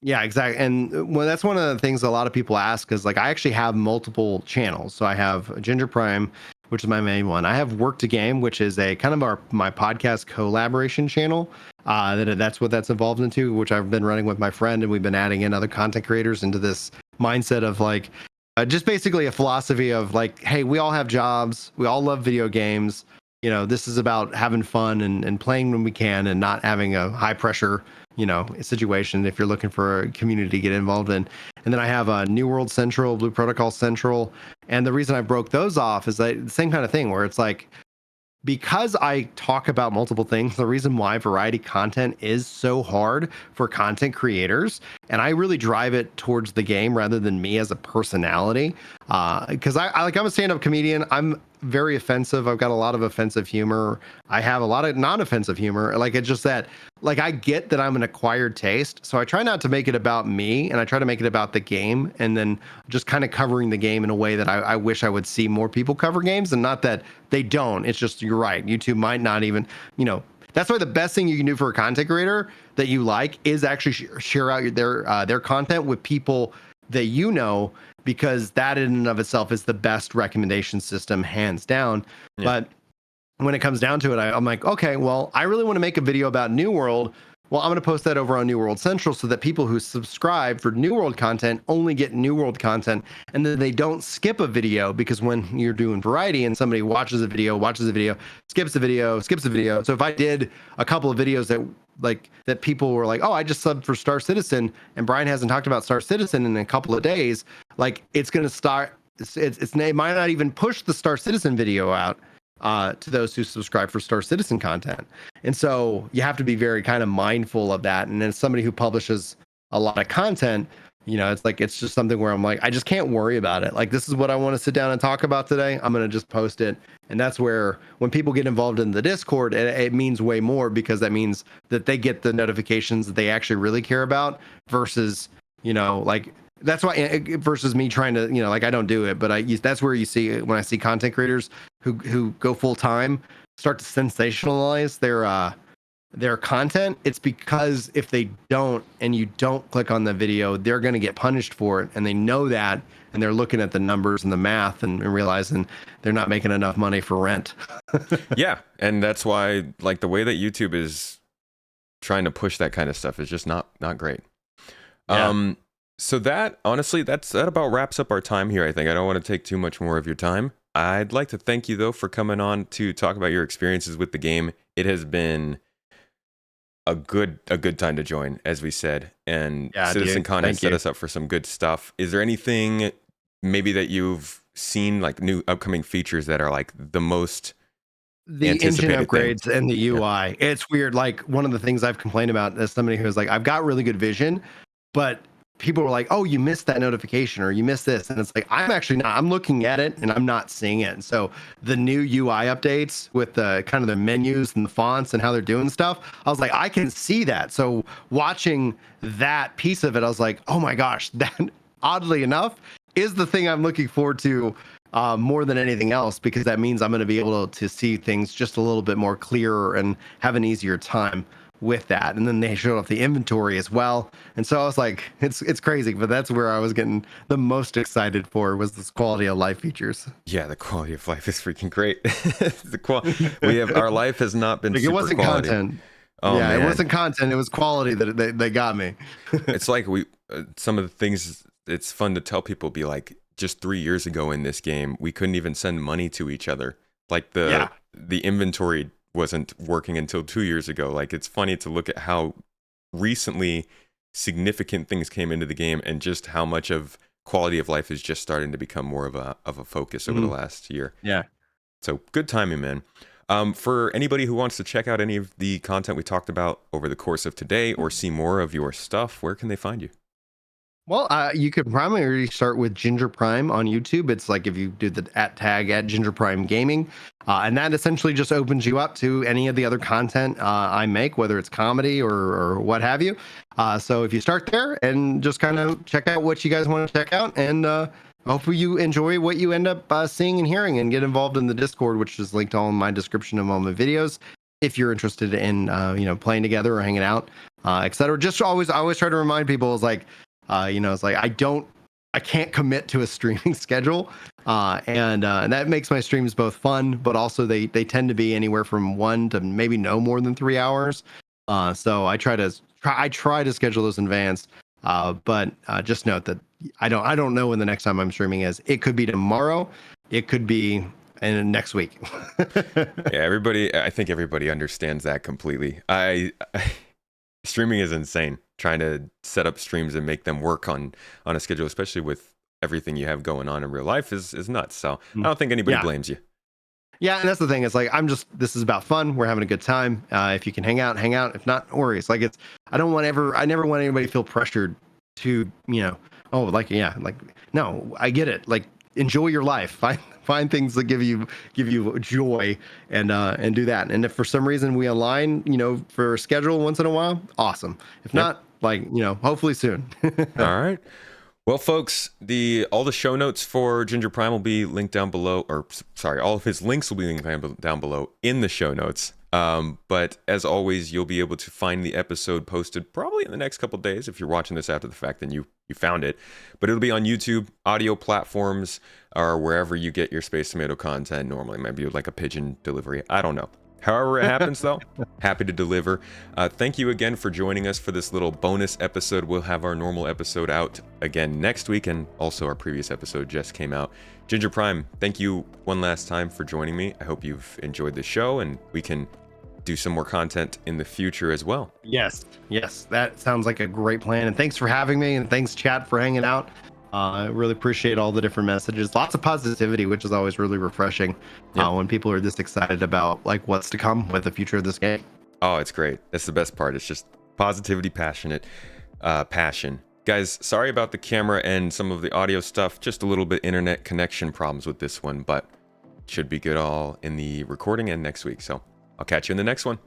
Yeah, exactly. And well, that's one of the things a lot of people ask is like, I actually have multiple channels. So I have Ginger Prime, which is my main one. I have Work to Game, which is a kind of my podcast collaboration channel. That's what that's evolved into, which I've been running with my friend, and we've been adding in other content creators into this mindset of like, just basically a philosophy of like, hey, we all have jobs, we all love video games. This is about having fun and playing when we can, and not having a high pressure situation if you're looking for a community to get involved in. And then I have a New World Central, Blue Protocol Central. And the reason I broke those off is that the same kind of thing where it's like, because I talk about multiple things, the reason why variety content is so hard for content creators, and I really drive it towards the game rather than me as a personality. Because I'm a stand-up comedian. I'm very offensive. I've got a lot of offensive humor. I have a lot of non-offensive humor. Like it's just that, like I get that I'm an acquired taste, so I try not to make it about me, and I try to make it about the game, and then just kind of covering the game in a way that I wish I would see more people cover games, and not that they don't. It's just, you're right. YouTube might not even, that's why the best thing you can do for a content creator that you like is actually share out their content with people that because that in and of itself is the best recommendation system, hands down. Yeah. But when it comes down to it, I'm like, okay, well, I really want to make a video about New World, well, I'm going to post that over on New World Central so that people who subscribe for New World content only get New World content, and then they don't skip a video, because when you're doing variety and somebody watches a video, skips a video. So if I did a couple of videos that people were like, oh, I just subbed for Star Citizen and Brian hasn't talked about Star Citizen in a couple of days, like it's going to start, it might not even push the Star Citizen video out to those who subscribe for Star Citizen content. And so you have to be very kind of mindful of that. And as somebody who publishes a lot of content, it's just something where I'm like, I just can't worry about it. Like, this is what I want to sit down and talk about today. I'm going to just post it. And that's where, when people get involved in the Discord, it means way more, because that means that they get the notifications that they actually really care about, versus, that's why, versus me trying to, I don't do it, but that's where you see, when I see content creators who go full time start to sensationalize their content, it's because if they don't, and you don't click on the video, they're going to get punished for it, and they know that, and they're looking at the numbers and the math and realizing they're not making enough money for rent. Yeah, and that's why, like, the way that YouTube is trying to push that kind of stuff is just not great. Yeah. So that, honestly, that about wraps up our time here, I think. I don't want to take too much more of your time. I'd like to thank you, though, for coming on to talk about your experiences with the game. It has been a good time to join, as we said, and CitizenCon has set us up for some good stuff. Is there anything maybe that you've seen, like new upcoming features, that are like the most the engine upgrades and the UI? Yeah. It's weird. Like, one of the things I've complained about as somebody who's like, I've got really good vision, but people were like, oh, you missed that notification, or you missed this. And it's like, I'm actually not, I'm looking at it and I'm not seeing it. And so the new UI updates with the kind of the menus and the fonts and how they're doing stuff, I was like, I can see that. So watching that piece of it, I was like, oh my gosh, that, oddly enough, is the thing I'm looking forward to more than anything else, because that means I'm going to be able to see things just a little bit more clearer and have an easier time with that. And then they showed off the inventory as well, and so I was like, it's crazy, but that's where I was getting the most excited for, was this quality of life features. Yeah, the quality of life is freaking great. Our life has not been, like, super, it wasn't quality content. Oh, yeah, man. It wasn't content, it was quality that they got me. It's like some of the things, it's fun to tell people, be like, just 3 years ago in this game, we couldn't even send money to each other. Like, the inventory wasn't working until 2 years ago. Like, it's funny to look at how recently significant things came into the game, and just how much of quality of life is just starting to become more of a focus over the last year. Yeah. So good timing, man. For anybody who wants to check out any of the content we talked about over the course of today, or see more of your stuff, where can they find you? Well, you could primarily start with Ginger Prime on YouTube. It's like if you do the tag at Ginger Prime Gaming, and that essentially just opens you up to any of the other content I make, whether it's comedy or what have you. So if you start there and just kind of check out what you guys want to check out, and hopefully you enjoy what you end up seeing and hearing, and get involved in the Discord, which is linked all in my description of all my videos, if you're interested in playing together or hanging out, etc. Just I always try to remind people, is like, it's like, I can't commit to a streaming schedule, and that makes my streams both fun, but also they tend to be anywhere from 1 to maybe no more than 3 hours. So I try to schedule those in advance. But just note that I don't know when the next time I'm streaming is. It could be tomorrow. It could be next week. Yeah, I think everybody understands that completely. Streaming is insane. Trying to set up streams and make them work on a schedule, especially with everything you have going on in real life, is nuts. So I don't think anybody blames you. Yeah, and that's the thing. It's like, this is about fun. We're having a good time. If you can hang out. If not, no worries. Like, I never want anybody to feel pressured to, no, I get it. Like, enjoy your life. Find things that give you joy, and do that. And if for some reason we align, for a schedule once in a while, awesome. If not, hopefully soon. All right. Well, folks, all the show notes for Ginger Prime will be linked down below, all of his links will be linked down below in the show notes. But as always, you'll be able to find the episode posted probably in the next couple of days. If you're watching this after the fact, then you found it. But it'll be on YouTube, audio platforms, or wherever you get your Space Tomato content normally. Maybe like a pigeon delivery. I don't know. However it happens, though, happy to deliver. Thank you again for joining us for this little bonus episode. We'll have our normal episode out again next week, and also our previous episode just came out. Ginger Prime, thank you one last time for joining me. I hope you've enjoyed the show, and we can do some more content in the future as well. Yes, that sounds like a great plan. And thanks for having me, and thanks, chat, for hanging out. I really appreciate all the different messages. Lots of positivity, which is always really refreshing when people are this excited about like what's to come with the future of this game. Oh, it's great. That's the best part. It's just positivity, passion. Guys, sorry about the camera and some of the audio stuff. Just a little bit internet connection problems with this one, but should be good all in the recording and next week. So I'll catch you in the next one.